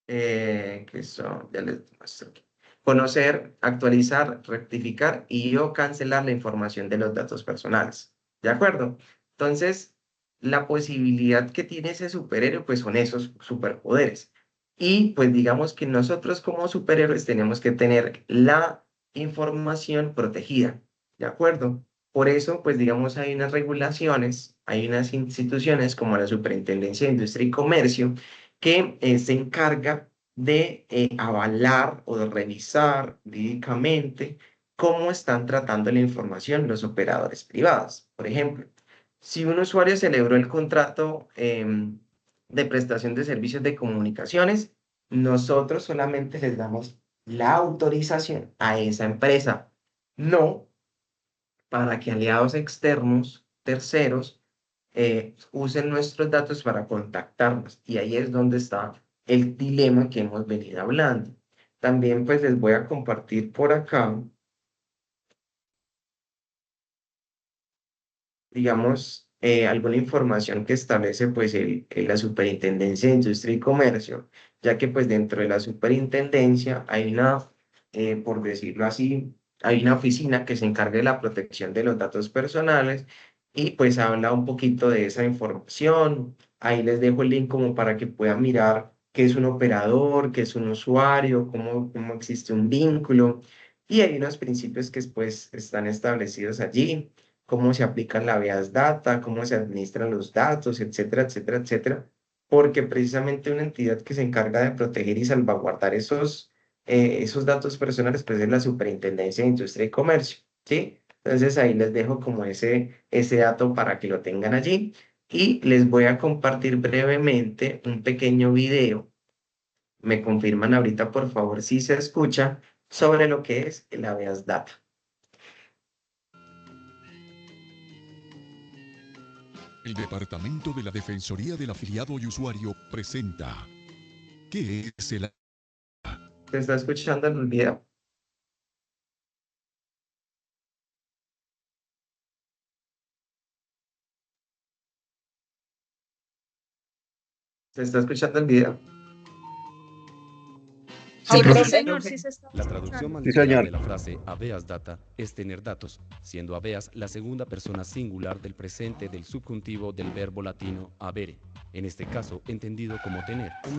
ya les muestro aquí. Conocer, actualizar, rectificar y o cancelar la información de los datos personales. ¿De acuerdo? Entonces, la posibilidad que tiene ese superhéroe, pues son esos superpoderes. Y pues digamos que nosotros como superhéroes tenemos que tener la información protegida. ¿De acuerdo? Por eso, pues digamos, hay unas regulaciones, hay unas instituciones como la Superintendencia de Industria y Comercio que se encarga de avalar o de revisar jurídicamente cómo están tratando la información los operadores privados. Por ejemplo, si un usuario celebró el contrato de prestación de servicios de comunicaciones, nosotros solamente les damos la autorización a esa empresa, no para que aliados externos, terceros, usen nuestros datos para contactarnos. Y ahí es donde está el dilema que hemos venido hablando. También pues les voy a compartir por acá, digamos, alguna información que establece pues la Superintendencia de Industria y Comercio, ya que pues dentro de la superintendencia hay una, por decirlo así, hay una oficina que se encarga de la protección de los datos personales y pues habla un poquito de esa información. Ahí les dejo el link como para que puedan mirar qué es un operador, qué es un usuario, cómo existe un vínculo. Y hay unos principios que pues están establecidos allí, cómo se aplican la habeas data, cómo se administran los datos, etcétera, etcétera, etcétera, porque precisamente una entidad que se encarga de proteger y salvaguardar esos datos personales, pues es la Superintendencia de Industria y Comercio, ¿sí? Entonces ahí les dejo como ese dato para que lo tengan allí y les voy a compartir brevemente un pequeño video. Me confirman ahorita, por favor, si se escucha sobre lo que es el habeas data. El Departamento de la Defensoría del Afiliado y Usuario presenta ¿qué es el ¿Se está escuchando el video? ¿Se está escuchando el video? Sí, Aunque sí, profe. señor, sí se está La traducción escuchando. más Sí, literal señor. de la frase habeas data es tener datos, siendo habeas la segunda persona singular del presente del subjuntivo del verbo latino habere, en este caso entendido como tener. Un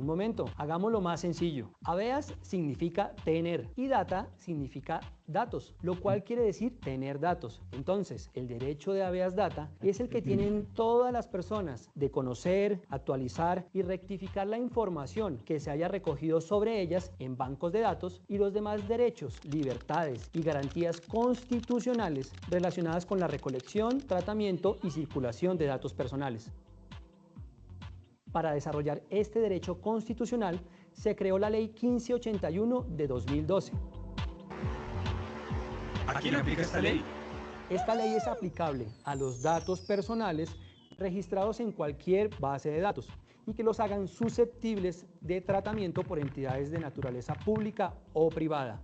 momento, hagámoslo más sencillo. Habeas significa tener y data significa datos, lo cual quiere decir tener datos. Entonces, el derecho de habeas data es el que tienen todas las personas de conocer, actualizar y rectificar la información que se haya recogido sobre ellas en bancos de datos y los demás derechos, libertades y garantías constitucionales relacionadas con la recolección, tratamiento y circulación de datos personales. Para desarrollar este derecho constitucional se creó la Ley 1581 de 2012. ¿A quién aplica esta ley? Esta ley es aplicable a los datos personales registrados en cualquier base de datos y que los hagan susceptibles de tratamiento por entidades de naturaleza pública o privada.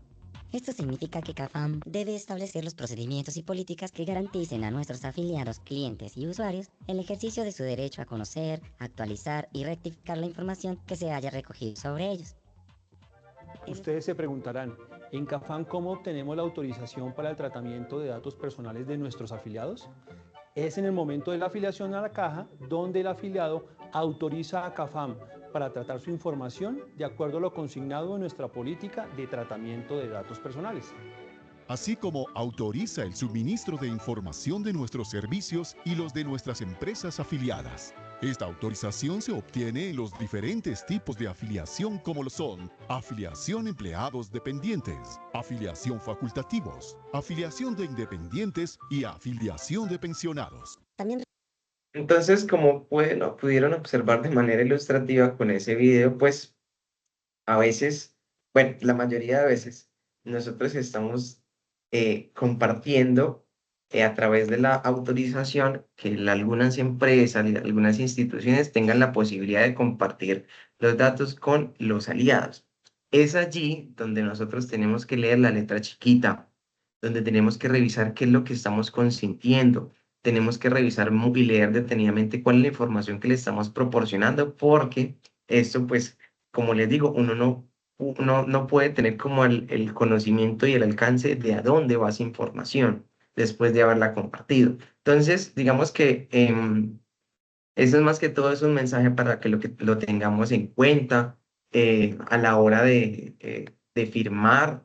Esto significa que CAFAM debe establecer los procedimientos y políticas que garanticen a nuestros afiliados, clientes y usuarios el ejercicio de su derecho a conocer, actualizar y rectificar la información que se haya recogido sobre ellos. Ustedes se preguntarán, ¿en CAFAM cómo obtenemos la autorización para el tratamiento de datos personales de nuestros afiliados? Es en el momento de la afiliación a la caja donde el afiliado autoriza a CAFAM para tratar su información de acuerdo a lo consignado en nuestra política de tratamiento de datos personales. así como autoriza el suministro de información de nuestros servicios y los de nuestras empresas afiliadas. Esta autorización se obtiene en los diferentes tipos de afiliación como lo son afiliación empleados dependientes, afiliación facultativos, afiliación de independientes y afiliación de pensionados. También Entonces, como pudieron observar de manera ilustrativa con ese video, pues a veces, bueno, la mayoría de veces, nosotros estamos compartiendo a través de la autorización que algunas empresas y algunas instituciones tengan la posibilidad de compartir los datos con los aliados. Es allí donde nosotros tenemos que leer la letra chiquita, donde tenemos que revisar qué es lo que estamos consintiendo. Tenemos que revisar y leer detenidamente cuál es la información que le estamos proporcionando, porque esto, pues, como les digo, uno no puede tener como el conocimiento y el alcance de a dónde va esa información después de haberla compartido. Entonces, digamos que eso es más que todo es un mensaje para que lo tengamos en cuenta a la hora de firmar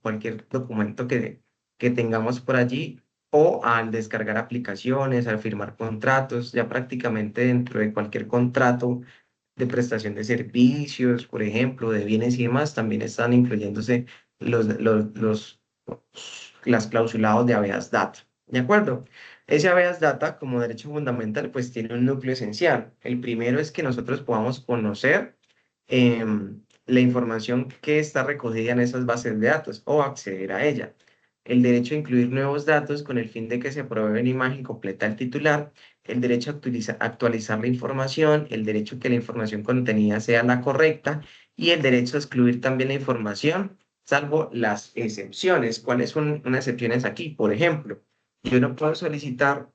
cualquier documento que tengamos por allí o al descargar aplicaciones, al firmar contratos, ya prácticamente dentro de cualquier contrato de prestación de servicios, por ejemplo, de bienes y demás, también están incluyéndose las clausulados de habeas data. ¿De acuerdo? Ese habeas data, como derecho fundamental, pues tiene un núcleo esencial. El primero es que nosotros podamos conocer la información que está recogida en esas bases de datos o acceder a ella. El derecho a incluir nuevos datos con el fin de que se provea una imagen completa al titular, el derecho a actualizar la información, el derecho a que la información contenida sea la correcta y el derecho a excluir también la información, salvo las excepciones. ¿Cuáles son unas excepciones aquí? Por ejemplo, yo no puedo solicitar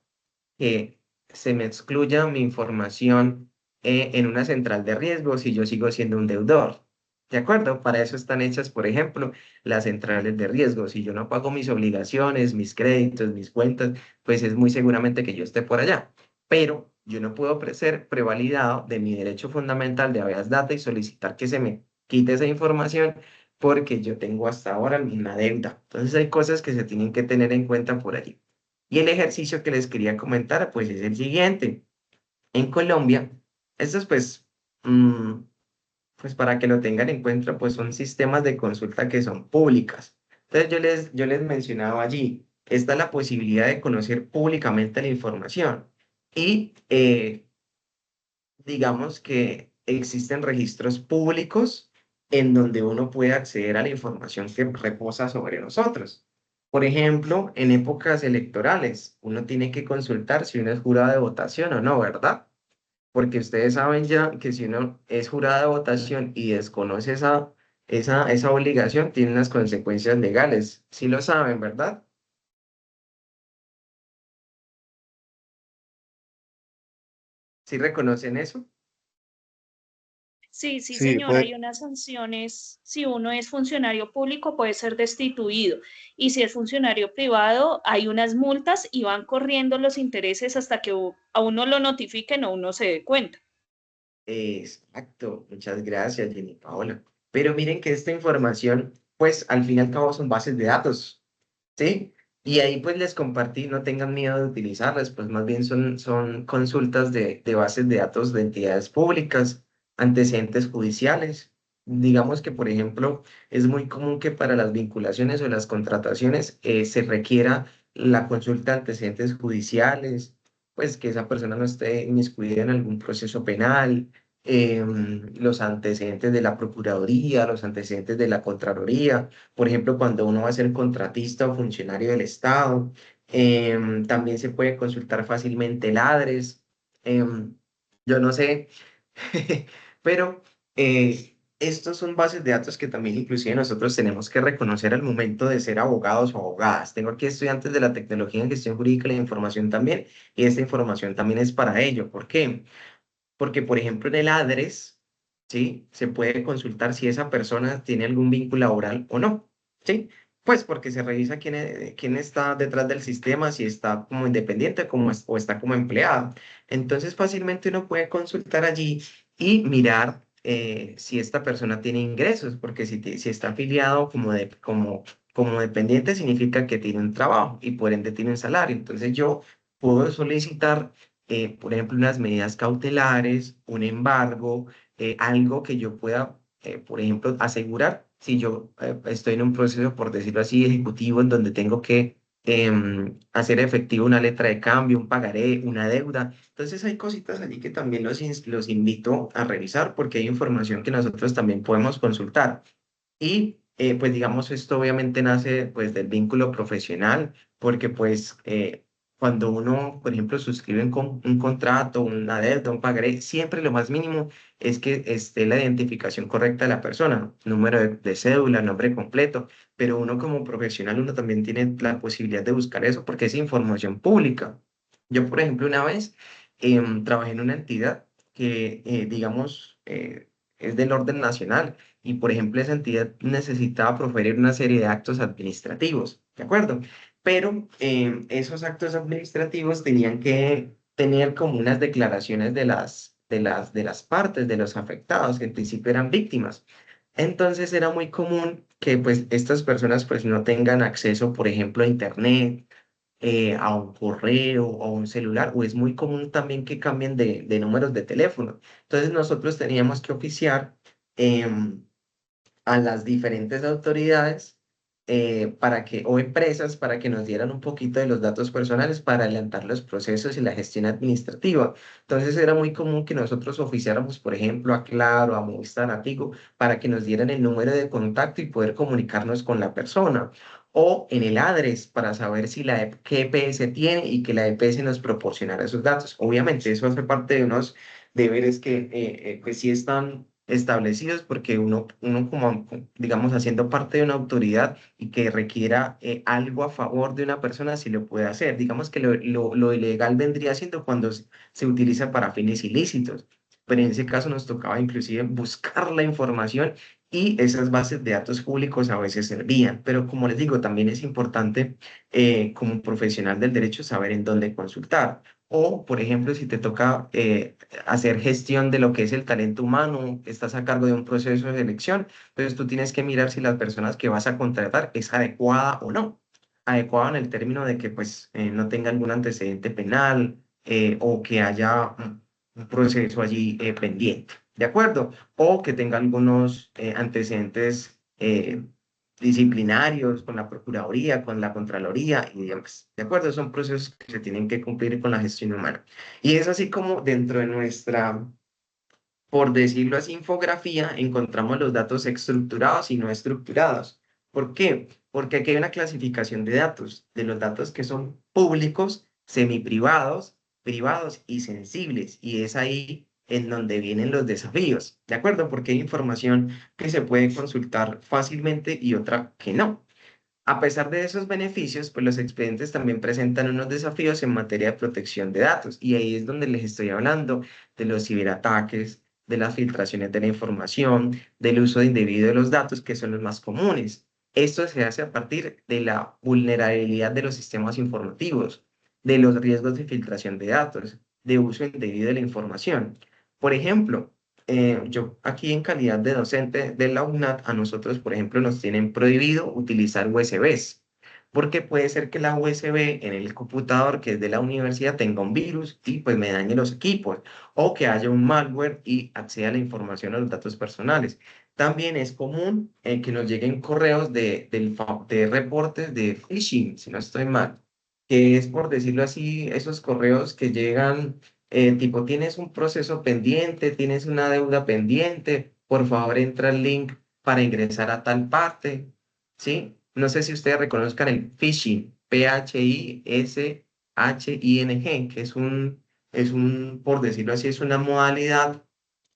que se me excluya mi información en una central de riesgo si yo sigo siendo un deudor. ¿De acuerdo? Para eso están hechas, por ejemplo, las centrales de riesgo. Si yo no pago mis obligaciones, mis créditos, mis cuentas, pues es muy seguramente que yo esté por allá. Pero yo no puedo ser prevalidado de mi derecho fundamental de habeas data y solicitar que se me quite esa información porque yo tengo hasta ahora una deuda. Entonces hay cosas que se tienen que tener en cuenta por allí. Y el ejercicio que les quería comentar, pues es el siguiente. En Colombia, estos mm, pues para que lo tengan en cuenta, pues son sistemas de consulta que son públicas. Entonces yo les mencionaba allí, está la posibilidad de conocer públicamente la información. Y digamos que existen registros públicos en donde uno puede acceder a la información que reposa sobre nosotros. Por ejemplo, en épocas electorales, uno tiene que consultar si uno es jurado de votación o no, ¿verdad? Porque ustedes saben ya que si uno es jurado de votación y desconoce esa obligación, tiene unas consecuencias legales. Sí lo saben, ¿verdad? ¿Sí reconocen eso? Sí, sí, Sí, señor, puede, hay unas sanciones. Si uno es funcionario público, puede ser destituido. Y si es funcionario privado, hay unas multas y van corriendo los intereses hasta que a uno lo notifiquen o uno se dé cuenta. Exacto, muchas gracias, Jenny Paola. Pero miren que esta información, pues al fin y al cabo son bases de datos, ¿sí? Y ahí pues les compartí, no tengan miedo de utilizarlas, pues más bien son consultas de bases de datos de entidades públicas, antecedentes judiciales. Digamos que, por ejemplo, es muy común que para las vinculaciones o las contrataciones se requiera la consulta de antecedentes judiciales, pues que esa persona no esté inmiscuida en algún proceso penal, los antecedentes de la Procuraduría, los antecedentes de la Contraloría, por ejemplo, cuando uno va a ser contratista o funcionario del Estado. También se puede consultar fácilmente el ADRES. Yo no sé, pero estos son bases de datos que también inclusive nosotros tenemos que reconocer al momento de ser abogados o abogadas. Tengo aquí estudiantes de la tecnología en gestión jurídica y la información también, y esta información también es para ello. ¿Por qué? Porque, por ejemplo, en el ADRES, ¿sí? Se puede consultar si esa persona tiene algún vínculo laboral o no, ¿sí? Pues porque se revisa quién está detrás del sistema, si está como independiente o está como empleado. Entonces, fácilmente uno puede consultar allí y mirar si esta persona tiene ingresos, porque si está afiliado como dependiente, significa que tiene un trabajo y por ende tiene un salario. Entonces, yo puedo solicitar por ejemplo, unas medidas cautelares, un embargo, algo que yo pueda, por ejemplo, asegurar si yo estoy en un proceso, por decirlo así, ejecutivo, en donde tengo que hacer efectivo una letra de cambio, un pagaré, una deuda. Entonces hay cositas allí que también los invito a revisar porque hay información que nosotros también podemos consultar. Y pues digamos, esto obviamente nace pues del vínculo profesional, porque pues cuando uno, por ejemplo, suscribe un contrato, una deuda, un pagaré, siempre lo más mínimo es que esté la identificación correcta de la persona, número de cédula, nombre completo, pero uno como profesional, uno también tiene la posibilidad de buscar eso porque es información pública. Yo, por ejemplo, una vez trabajé en una entidad que, digamos, es del orden nacional y, por ejemplo, esa entidad necesitaba proferir una serie de actos administrativos, ¿de acuerdo? Pero esos actos administrativos tenían que tener como unas declaraciones de las partes, de los afectados, que en principio eran víctimas. Entonces era muy común que pues estas personas pues no tengan acceso, por ejemplo, a internet, a un correo o a un celular, o es muy común también que cambien de números de teléfono. Entonces nosotros teníamos que oficiar em, a las diferentes autoridades o empresas para que nos dieran un poquito de los datos personales para adelantar los procesos y la gestión administrativa. Entonces era muy común que nosotros oficiáramos, por ejemplo, a Claro, a Movistar, a Tigo, para que nos dieran el número de contacto y poder comunicarnos con la persona. O en el ADRES para saber si qué EPS tiene y que la EPS nos proporcionara esos datos. Obviamente, eso hace parte de unos deberes que pues sí están establecidos porque uno como, digamos, haciendo parte de una autoridad y que requiera algo a favor de una persona, sí lo puede hacer. Digamos que lo ilegal vendría siendo cuando se utiliza para fines ilícitos, pero en ese caso nos tocaba inclusive buscar la información y esas bases de datos públicos a veces servían. Pero como les digo, también es importante como profesional del derecho saber en dónde consultar. O, por ejemplo, si te toca hacer gestión de lo que es el talento humano, estás a cargo de un proceso de selección, entonces tú tienes que mirar si las personas que vas a contratar es adecuada o no. Adecuada en el término de que pues no tenga algún antecedente penal o que haya un proceso allí pendiente, ¿de acuerdo? O que tenga algunos antecedentes disciplinarios con la Procuraduría, con la Contraloría y demás. ¿De acuerdo? Son procesos que se tienen que cumplir con la gestión humana. Y es así como dentro de nuestra, por decirlo así, infografía, encontramos los datos estructurados y no estructurados. ¿Por qué? Porque aquí hay una clasificación de los datos que son públicos, semiprivados, privados y sensibles. Y es ahí en donde vienen los desafíos, ¿de acuerdo? Porque hay información que se puede consultar fácilmente y otra que no. A pesar de esos beneficios, pues los expedientes también presentan unos desafíos en materia de protección de datos. Y ahí es donde les estoy hablando de los ciberataques, de las filtraciones de la información, del uso indebido de los datos, que son los más comunes. Esto se hace a partir de la vulnerabilidad de los sistemas informativos, de los riesgos de filtración de datos, de uso indebido de la información. Por ejemplo, yo aquí en calidad de docente de la UNAD, a nosotros, por ejemplo, nos tienen prohibido utilizar USBs, porque puede ser que la USB en el computador que es de la universidad tenga un virus y pues me dañe los equipos, o que haya un malware y acceda a la información a los datos personales. También es común que nos lleguen correos de reportes de phishing, si no estoy mal, que es por decirlo así, esos correos que llegan tipo, tienes un proceso pendiente, tienes una deuda pendiente, por favor entra al link para ingresar a tal parte, ¿sí? No sé si ustedes reconozcan el phishing, P-H-I-S-H-I-N-G, que por decirlo así, es una modalidad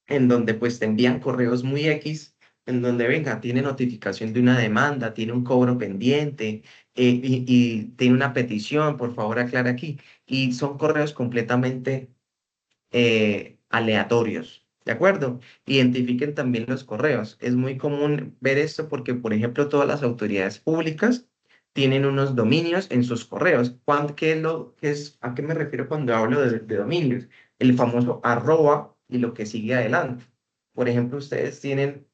en donde pues te envían correos muy X, en donde venga, tiene notificación de una demanda, tiene un cobro pendiente y tiene una petición, por favor aclara aquí. Y son correos completamente aleatorios, ¿de acuerdo? Identifiquen también los correos. Es muy común ver esto porque, por ejemplo, todas las autoridades públicas tienen unos dominios en sus correos. ¿A qué me refiero cuando hablo de dominios? El famoso arroba y lo que sigue adelante. Por ejemplo, ustedes tienen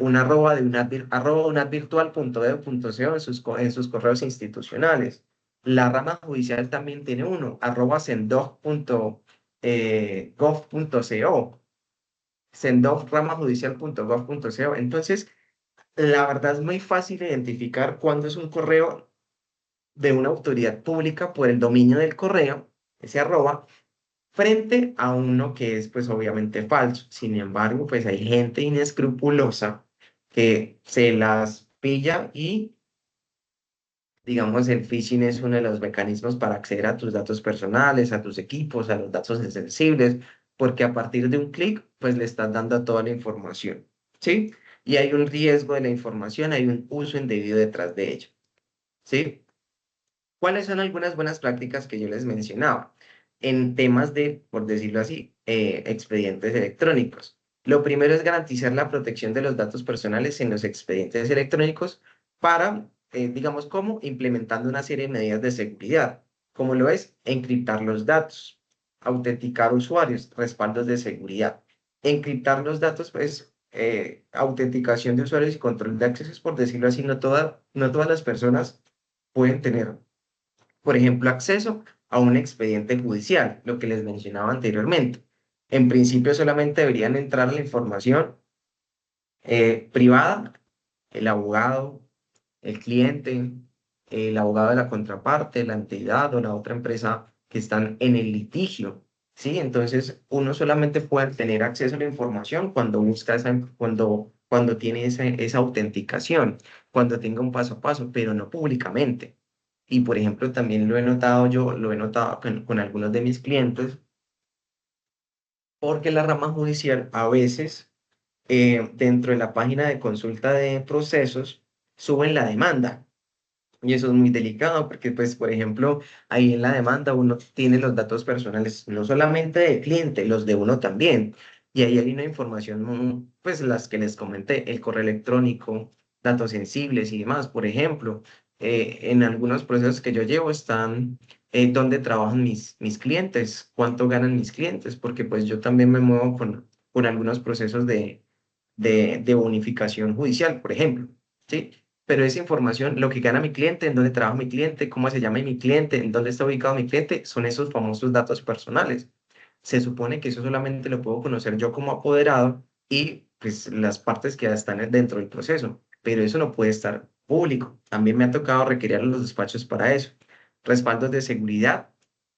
un arroba de arroba unadvirtual.edu.co en sus correos institucionales. La rama judicial también tiene uno, arroba sendog.gov.co, sendogramajudicial.gov.co. Entonces, la verdad es muy fácil identificar cuándo es un correo de una autoridad pública por el dominio del correo, ese arroba, frente a uno que es pues obviamente falso. Sin embargo, pues hay gente inescrupulosa que se las pilla y, digamos, el phishing es uno de los mecanismos para acceder a tus datos personales, a tus equipos, a los datos sensibles, porque a partir de un clic, pues le estás dando toda la información, ¿sí? Y hay un riesgo de la información, hay un uso indebido detrás de ello, ¿sí? ¿Cuáles son algunas buenas prácticas que yo les mencionaba en temas de, por decirlo así, expedientes electrónicos? Lo primero es garantizar la protección de los datos personales en los expedientes electrónicos para, digamos, ¿cómo? Implementando una serie de medidas de seguridad, como lo es encriptar los datos, autenticar usuarios, respaldos de seguridad. Encriptar los datos, pues, autenticación de usuarios y control de accesos, por decirlo así, no todas las personas pueden tener, por ejemplo, acceso a un expediente judicial, lo que les mencionaba anteriormente. En principio solamente deberían entrar a la información privada, el abogado, el cliente, el abogado de la contraparte, la entidad o la otra empresa que están en el litigio, ¿sí? Entonces, uno solamente puede tener acceso a la información cuando busca cuando tiene esa autenticación, cuando tenga un paso a paso, pero no públicamente. Y, por ejemplo, también lo he notado con algunos de mis clientes, porque la rama judicial a veces, dentro de la página de consulta de procesos, suben la demanda. Y eso es muy delicado porque, pues, por ejemplo, ahí en la demanda uno tiene los datos personales, no solamente del cliente, los de uno también. Y ahí hay una información, pues, las que les comenté, el correo electrónico, datos sensibles y demás. Por ejemplo, en algunos procesos que yo llevo están dónde trabajan mis clientes, cuánto ganan mis clientes, porque pues yo también me muevo con algunos procesos de bonificación judicial, por ejemplo, ¿sí? Pero esa información, lo que gana mi cliente, en dónde trabaja mi cliente, cómo se llama mi cliente, en dónde está ubicado mi cliente, son esos famosos datos personales. Se supone que eso solamente lo puedo conocer yo como apoderado y pues las partes que están dentro del proceso, pero eso no puede estar público. También me ha tocado requerir a los despachos para eso. Respaldos de seguridad,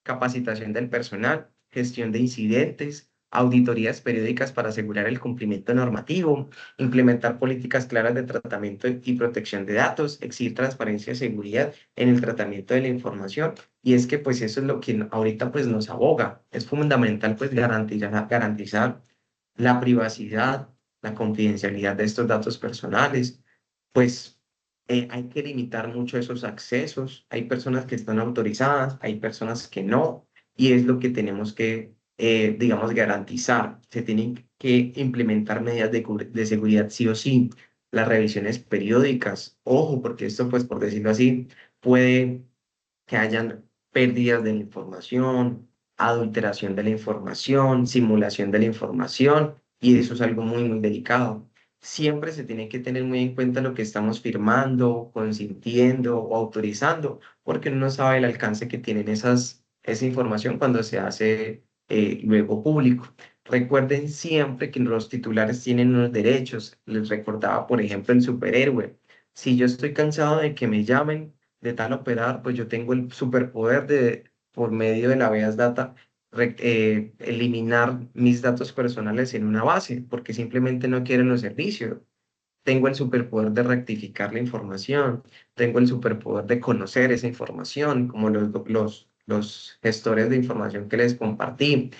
capacitación del personal, gestión de incidentes, auditorías periódicas para asegurar el cumplimiento normativo, implementar políticas claras de tratamiento y protección de datos, exigir transparencia y seguridad en el tratamiento de la información. Y es que pues eso es lo que ahorita pues nos aboga. Es fundamental pues garantizar la privacidad, la confidencialidad de estos datos personales. Pues hay que limitar mucho esos accesos. Hay personas que están autorizadas, hay personas que no. Y es lo que tenemos que, digamos, garantizar. Se tienen que implementar medidas de seguridad sí o sí. Las revisiones periódicas. Ojo, porque esto, pues, por decirlo así, puede que hayan pérdidas de la información, adulteración de la información, simulación de la información, y eso es algo muy, muy delicado. Siempre se tiene que tener muy en cuenta lo que estamos firmando, consintiendo o autorizando, porque uno no sabe el alcance que tienen esa información cuando se hace luego público. Recuerden siempre que los titulares tienen unos derechos. Les recordaba, por ejemplo, el superhéroe. Si yo estoy cansado de que me llamen de tal operador, pues yo tengo el superpoder de, por medio de la Beas Data, eliminar mis datos personales en una base, porque simplemente no quieren los servicios. Tengo el superpoder de rectificar la información, tengo el superpoder de conocer esa información, como los gestores de información que les compartí.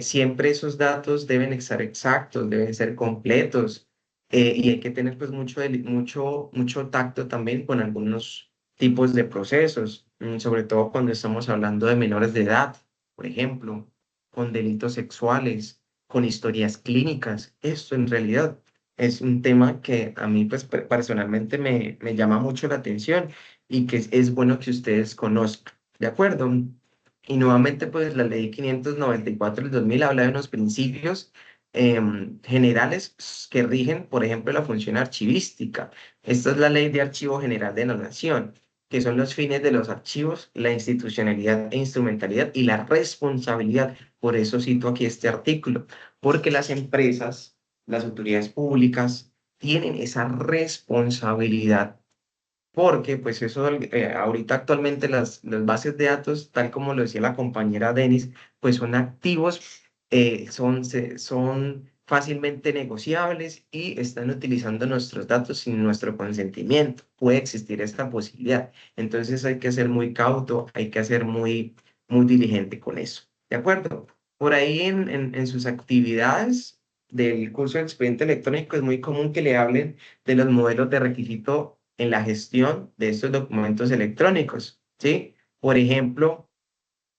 Siempre esos datos deben estar exactos, deben ser completos, y hay que tener pues mucho tacto también con algunos tipos de procesos, sobre todo cuando estamos hablando de menores de edad, por ejemplo, con delitos sexuales, con historias clínicas. Esto en realidad es un tema que a mí pues personalmente me llama mucho la atención y que es bueno que ustedes conozcan, ¿de acuerdo? Y nuevamente pues la ley 594 del 2000 habla de unos principios generales que rigen, por ejemplo, la función archivística. Esta es la Ley de Archivo General de la Nación, que son los fines de los archivos, la institucionalidad e instrumentalidad y la responsabilidad. Por eso cito aquí este artículo, porque las autoridades públicas tienen esa responsabilidad porque pues eso ahorita actualmente las bases de datos, tal como lo decía la compañera Denis, pues son activos, son fácilmente negociables y están utilizando nuestros datos sin nuestro consentimiento. Puede existir esta posibilidad. Entonces hay que ser muy cauto, hay que ser muy diligente con eso. ¿De acuerdo? Por ahí en sus actividades del curso de expediente electrónico es muy común que le hablen de los modelos de requisito en la gestión de estos documentos electrónicos, ¿sí? Por ejemplo,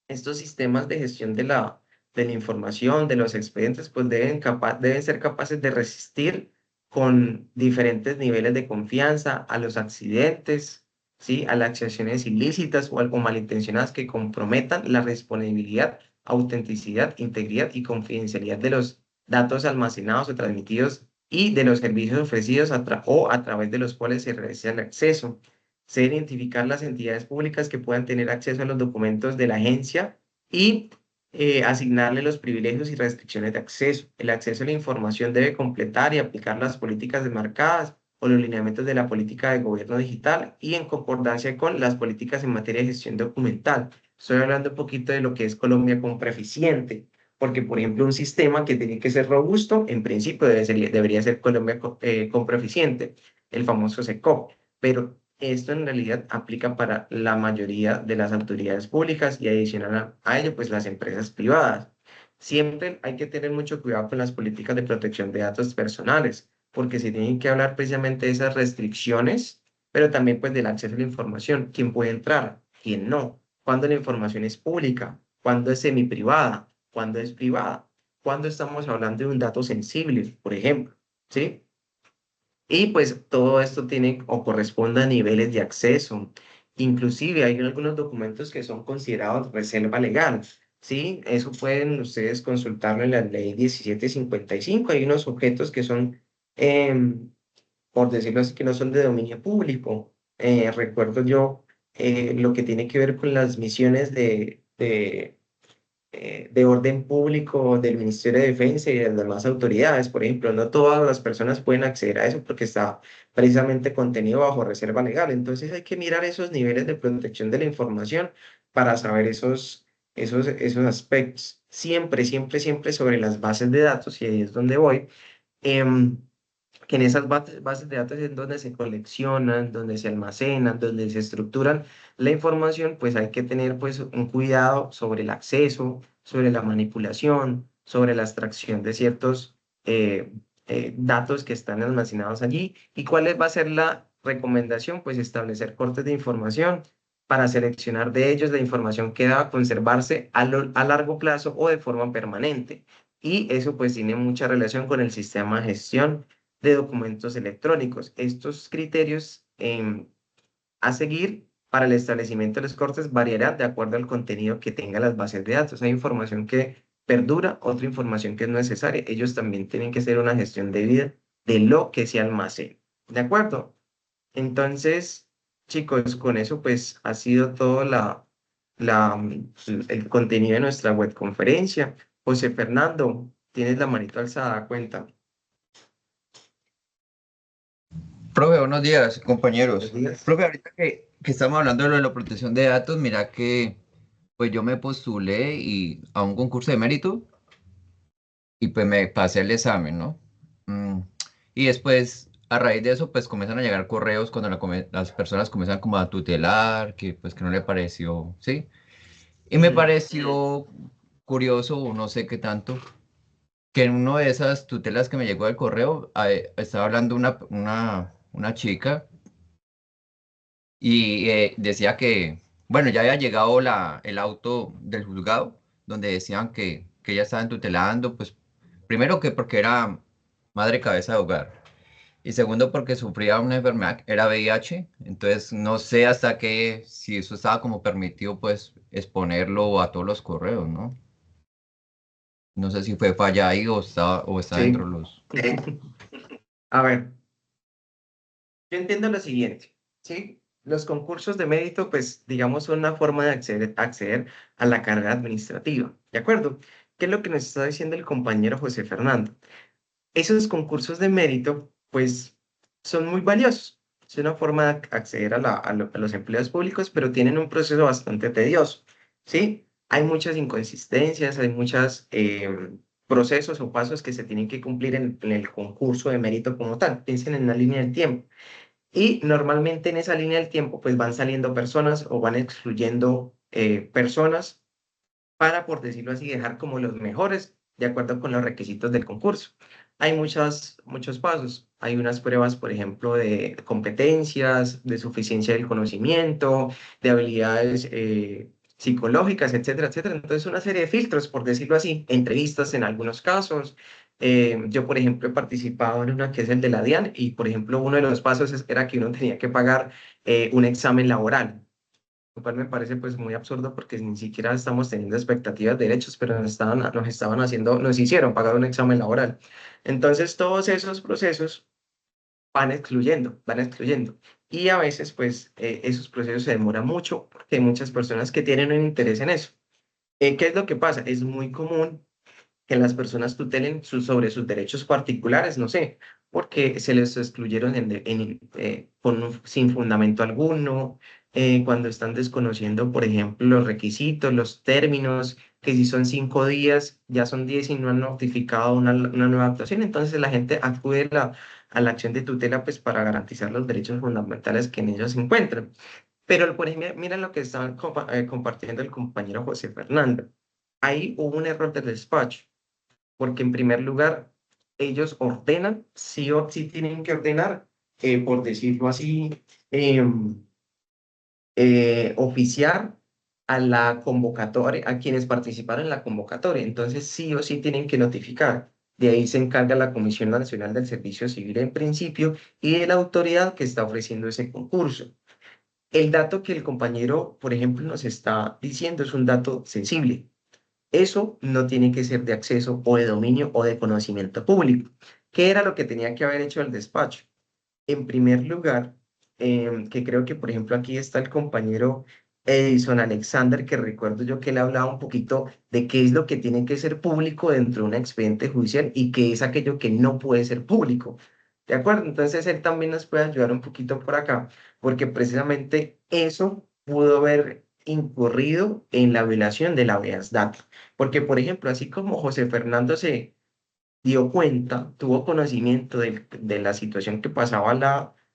estos sistemas de gestión de la información, de los expedientes, pues deben ser capaces de resistir con diferentes niveles de confianza a los accidentes, ¿sí? A las acciones ilícitas o malintencionadas que comprometan la disponibilidad, autenticidad, integridad y confidencialidad de los datos almacenados o transmitidos y de los servicios ofrecidos a través de los cuales se realiza el acceso. Se deben identificar las entidades públicas que puedan tener acceso a los documentos de la agencia y asignarle los privilegios y restricciones de acceso. El acceso a la información debe completar y aplicar las políticas demarcadas o los lineamientos de la política de gobierno digital y en concordancia con las políticas en materia de gestión documental. Estoy hablando un poquito de lo que es Colombia Compra Eficiente, porque, por ejemplo, un sistema que tiene que ser robusto, en principio debería ser Colombia Compra Eficiente, el famoso SECOP, pero esto en realidad aplica para la mayoría de las autoridades públicas y adicional a ello, pues las empresas privadas. Siempre hay que tener mucho cuidado con las políticas de protección de datos personales, porque se tienen que hablar precisamente de esas restricciones, pero también pues del acceso a la información, quién puede entrar, quién no, cuándo la información es pública, cuándo es semiprivada, cuándo es privada, cuándo estamos hablando de un dato sensible, por ejemplo, ¿sí? Y pues todo esto tiene o corresponde a niveles de acceso. Inclusive hay algunos documentos que son considerados reserva legal, ¿sí? Eso pueden ustedes consultarlo en la ley 1755. Hay unos objetos que son, por decirlo así, que no son de dominio público. Recuerdo yo lo que tiene que ver con las misiones de orden público del Ministerio de Defensa y de las demás autoridades. Por ejemplo, no todas las personas pueden acceder a eso porque está precisamente contenido bajo reserva legal. Entonces hay que mirar esos niveles de protección de la información para saber esos aspectos. Siempre, siempre, siempre sobre las bases de datos, y ahí es donde voy. em, que en esas bases de datos es donde se coleccionan, donde se almacenan, donde se estructuran la información, pues hay que tener pues un cuidado sobre el acceso, sobre la manipulación, sobre la extracción de ciertos datos que están almacenados allí. ¿Y cuál va a ser la recomendación? Pues establecer cortes de información para seleccionar de ellos la información que deba conservarse a largo plazo o de forma permanente. Y eso pues tiene mucha relación con el sistema de gestión de documentos electrónicos. Estos criterios a seguir para el establecimiento de los cortes variarán de acuerdo al contenido que tengan las bases de datos. Hay información que perdura, otra información que es necesaria. Ellos también tienen que hacer una gestión debida de lo que se almacena. ¿De acuerdo? Entonces, chicos, con eso pues ha sido todo el contenido de nuestra webconferencia. José Fernando, tienes la manito alzada, cuenta. Profe, buenos días, compañeros. Buenos días. Profe, ahorita que estamos hablando de lo de la protección de datos, mira que pues yo me postulé a un concurso de mérito y pues me pasé el examen, ¿no? Mm, Y después, a raíz de eso, pues comienzan a llegar correos cuando las personas comienzan como a tutelar, que pues que no le pareció, ¿sí? Y me pareció curioso, o no sé qué tanto, que en una de esas tutelas que me llegó del correo, estaba hablando una chica y decía que, bueno, ya había llegado el auto del juzgado donde decían que ella estaba tutelando, pues primero que porque era madre cabeza de hogar y segundo porque sufría una enfermedad, era VIH, entonces no sé hasta qué, si eso estaba como permitido, pues exponerlo a todos los correos, ¿no? No sé si fue falla ahí o está Sí. dentro de los... A ver, yo entiendo lo siguiente, ¿sí? Los concursos de mérito, pues, digamos, son una forma de acceder a la carrera administrativa, ¿de acuerdo? ¿Qué es lo que nos está diciendo el compañero José Fernando? Esos concursos de mérito, pues, son muy valiosos. Es una forma de acceder a los empleos públicos, pero tienen un proceso bastante tedioso, ¿sí? Hay muchas inconsistencias, hay muchos procesos o pasos que se tienen que cumplir en el concurso de mérito como tal. Piensen en una línea del tiempo. Y normalmente en esa línea del tiempo, pues van saliendo personas o van excluyendo personas para, por decirlo así, dejar como los mejores de acuerdo con los requisitos del concurso. Hay muchos pasos. Hay unas pruebas, por ejemplo, de competencias, de suficiencia del conocimiento, de habilidades psicológicas, etcétera, etcétera. Entonces, una serie de filtros, por decirlo así, entrevistas en algunos casos. Yo, por ejemplo, he participado en una que es el de la DIAN y, por ejemplo, uno de los pasos era que uno tenía que pagar un examen laboral, lo cual me parece pues muy absurdo porque ni siquiera estamos teniendo expectativas de derechos, pero nos hicieron pagar un examen laboral. Entonces todos esos procesos van excluyendo, van excluyendo. Y a veces pues esos procesos se demoran mucho porque hay muchas personas que tienen un interés en eso. ¿Qué es lo que pasa? Es muy común que las personas tutelen sobre sus derechos particulares, no sé, porque se les excluyeron sin fundamento alguno, cuando están desconociendo, por ejemplo, los requisitos, los términos, que si son 5 días, ya son 10 y no han notificado una nueva actuación, entonces la gente acude a la acción de tutela pues para garantizar los derechos fundamentales que en ellos se encuentran. Pero por ejemplo, mira lo que estaba compartiendo el compañero José Fernando. Ahí hubo un error del despacho porque en primer lugar, ellos ordenan, sí o sí tienen que ordenar, por decirlo así, em, oficiar a la convocatoria, a quienes participaron en la convocatoria. Entonces, sí o sí tienen que notificar. De ahí se encarga la Comisión Nacional del Servicio Civil en principio y de la autoridad que está ofreciendo ese concurso. El dato que el compañero, por ejemplo, nos está diciendo es un dato sensible. Eso no tiene que ser de acceso o de dominio o de conocimiento público. ¿Qué era lo que tenía que haber hecho el despacho? En primer lugar, que creo que, por ejemplo, aquí está el compañero Edison Alexander, que recuerdo yo que él hablaba un poquito de qué es lo que tiene que ser público dentro de un expediente judicial y qué es aquello que no puede ser público. ¿De acuerdo? Entonces él también nos puede ayudar un poquito por acá, porque precisamente eso pudo haber incurrido en la violación de la habeas data. Porque, por ejemplo, así como José Fernando se dio cuenta, tuvo conocimiento de la situación que pasaba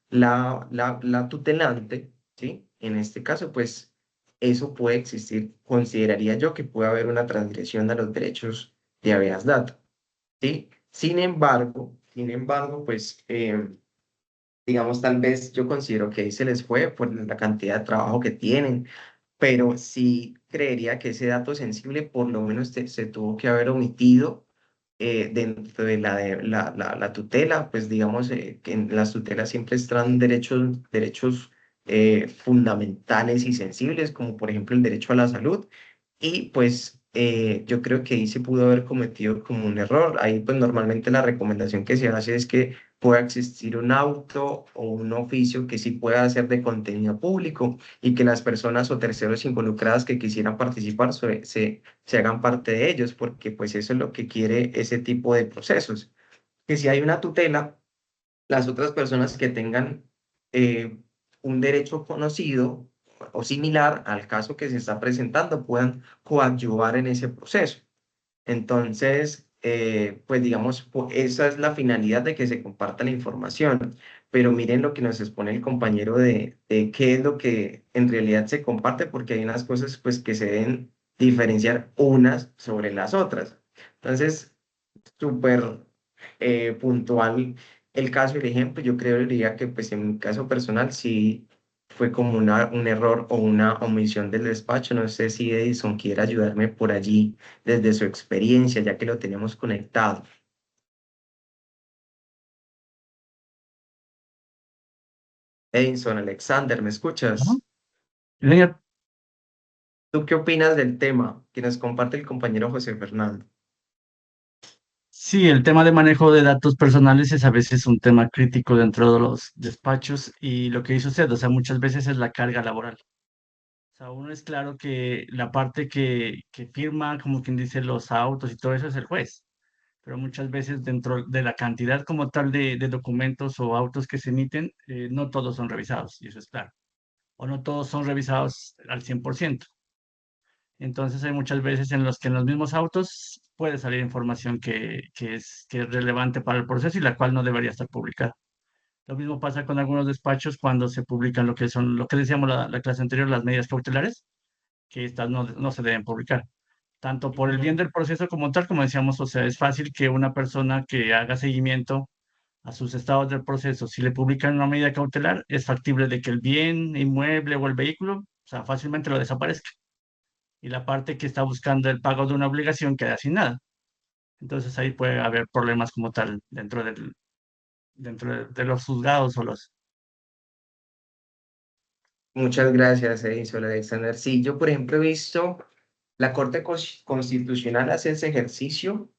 la tutelante, ¿sí? En este caso, pues eso puede existir, consideraría yo que puede haber una transgresión a los derechos de habeas data, ¿sí? Sin embargo, pues, digamos, tal vez yo considero que ahí se les fue por la cantidad de trabajo que tienen, pero sí creería que ese dato sensible por lo menos se tuvo que haber omitido dentro de la tutela, pues digamos que en las tutelas siempre están derechos fundamentales y sensibles, como por ejemplo el derecho a la salud, y pues yo creo que ahí se pudo haber cometido como un error. Ahí pues normalmente la recomendación que se hace es que pueda existir un auto o un oficio que sí pueda ser de contenido público y que las personas o terceros involucradas que quisieran participar se hagan parte de ellos, porque pues eso es lo que quiere ese tipo de procesos. Que si hay una tutela, las otras personas que tengan eh, un derecho conocido o similar al caso que se está presentando puedan coadyuvar en ese proceso. Entonces, pues digamos, esa es la finalidad de que se comparta la información. Pero miren lo que nos expone el compañero de qué es lo que en realidad se comparte, porque hay unas cosas pues que se deben diferenciar unas sobre las otras. Entonces, súper puntual el caso y el ejemplo. Yo creería que pues en mi caso personal sí fue como un error o una omisión del despacho. No sé si Edison quiere ayudarme por allí desde su experiencia, ya que lo tenemos conectado. Edison, Alexander, ¿me Ajá. escuchas? Sí, señor. ¿Tú qué opinas del tema que nos comparte el compañero José Fernando? Sí, el tema de manejo de datos personales es a veces un tema crítico dentro de los despachos y lo que dice usted, o sea, muchas veces es la carga laboral. O sea, uno es claro que la parte que firma, como quien dice, los autos y todo eso es el juez. pero muchas veces dentro de la cantidad como tal de documentos o autos que se emiten, no todos son revisados, y eso es claro, o no todos son revisados al 100%. Entonces hay muchas veces en los que en los mismos autos puede salir información que es relevante para el proceso y la cual no debería estar publicada. Lo mismo pasa con algunos despachos cuando se publican lo que son, lo que decíamos la clase anterior, las medidas cautelares, que estas no se deben publicar. Tanto por el bien del proceso como tal, como decíamos, o sea, es fácil que una persona que haga seguimiento a sus estados del proceso, si le publican una medida cautelar, es factible de que el bien inmueble o el vehículo, o sea, fácilmente lo desaparezca. Y la parte que está buscando el pago de una obligación queda sin nada. Entonces ahí puede haber problemas como tal dentro de los juzgados o los... Muchas gracias, Edison Alexander. Sí, yo, por ejemplo, he visto la Corte Constitucional hace ese ejercicio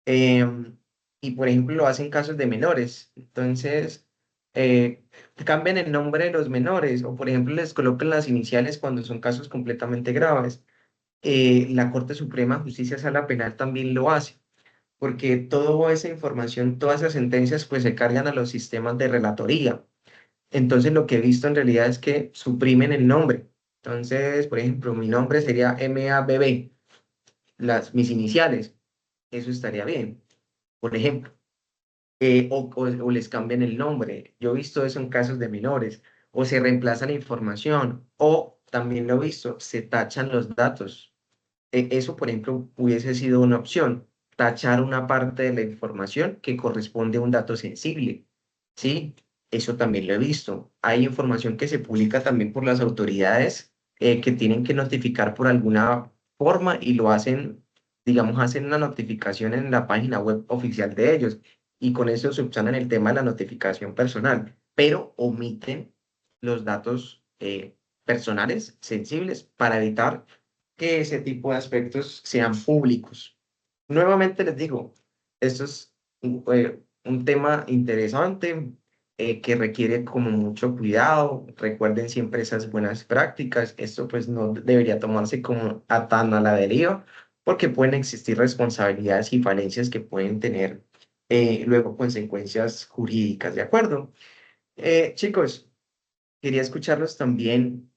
y, por ejemplo, lo hace en casos de menores. Entonces, cambian el nombre de los menores o, por ejemplo, les colocan las iniciales cuando son casos completamente graves. La Corte Suprema de Justicia Sala Penal también lo hace, porque toda esa información, todas esas sentencias, pues se cargan a los sistemas de relatoría. Entonces lo que he visto en realidad es que suprimen el nombre. Entonces, por ejemplo, mi nombre sería MABB, mis iniciales. Eso estaría bien, por ejemplo. O les cambian el nombre. Yo he visto eso en casos de menores. O se reemplaza la información. O también lo he visto, se tachan los datos. Eso, por ejemplo, hubiese sido una opción. Tachar una parte de la información que corresponde a un dato sensible. ¿Sí? Eso también lo he visto. Hay información que se publica también por las autoridades que tienen que notificar por alguna forma y lo hacen, digamos, hacen una notificación en la página web oficial de ellos y con eso subsanan el tema de la notificación personal, pero omiten los datos personales sensibles para evitar que ese tipo de aspectos sean públicos. Nuevamente les digo, esto es un tema interesante que requiere como mucho cuidado. Recuerden siempre esas buenas prácticas. Esto pues no debería tomarse como a tan a la deriva, porque pueden existir responsabilidades y falencias que pueden tener luego consecuencias jurídicas, ¿de acuerdo? Chicos, quería escucharlos también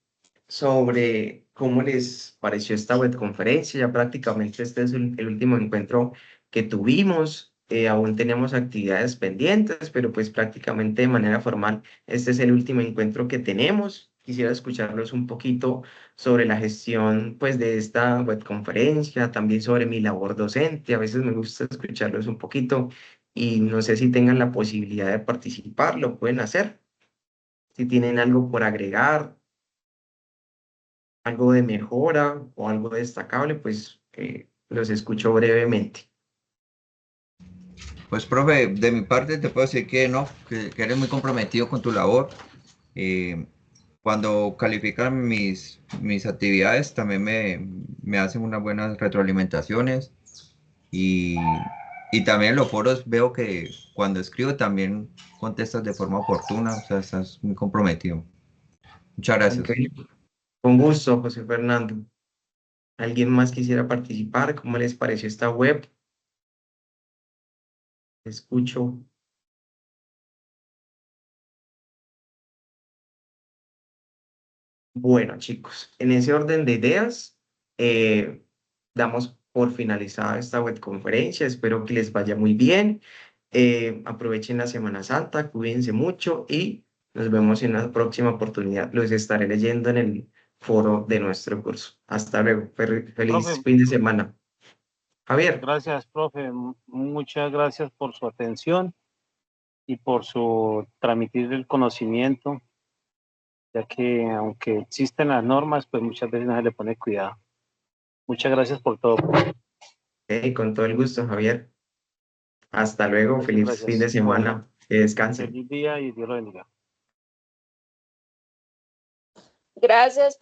sobre cómo les pareció esta webconferencia. Ya prácticamente este es el último encuentro que tuvimos. Aún tenemos actividades pendientes, pero pues prácticamente de manera formal este es el último encuentro que tenemos. Quisiera escucharlos un poquito sobre la gestión pues de esta webconferencia, también sobre mi labor docente. A veces me gusta escucharlos un poquito y no sé si tengan la posibilidad de participar, lo pueden hacer. Si tienen algo por agregar, algo de mejora o algo destacable, pues los escucho brevemente. Pues, profe, de mi parte te puedo decir que no, que eres muy comprometido con tu labor. Cuando califican mis actividades, también me hacen unas buenas retroalimentaciones. Y también en los foros veo que cuando escribo también contestas de forma oportuna, o sea, estás muy comprometido. Muchas gracias. Increíble. Con gusto, José Fernando. ¿Alguien más quisiera participar? ¿Cómo les pareció esta web? Escucho. Bueno, chicos, en ese orden de ideas, damos por finalizada esta webconferencia. Espero que les vaya muy bien. Aprovechen la Semana Santa, cuídense mucho y nos vemos en la próxima oportunidad. Los estaré leyendo en el foro de nuestro curso. Hasta luego. Feliz Profe, fin de semana. Javier. gracias, profe. Muchas gracias por su atención y por su transmitir el conocimiento, ya que aunque existen las normas, pues muchas veces no se le pone cuidado. Muchas gracias por todo. Con todo el gusto, Javier. Hasta luego. Muchas Feliz fin de gracias. Igual. semana. Que descansen. Feliz día y Dios lo bendiga. Gracias.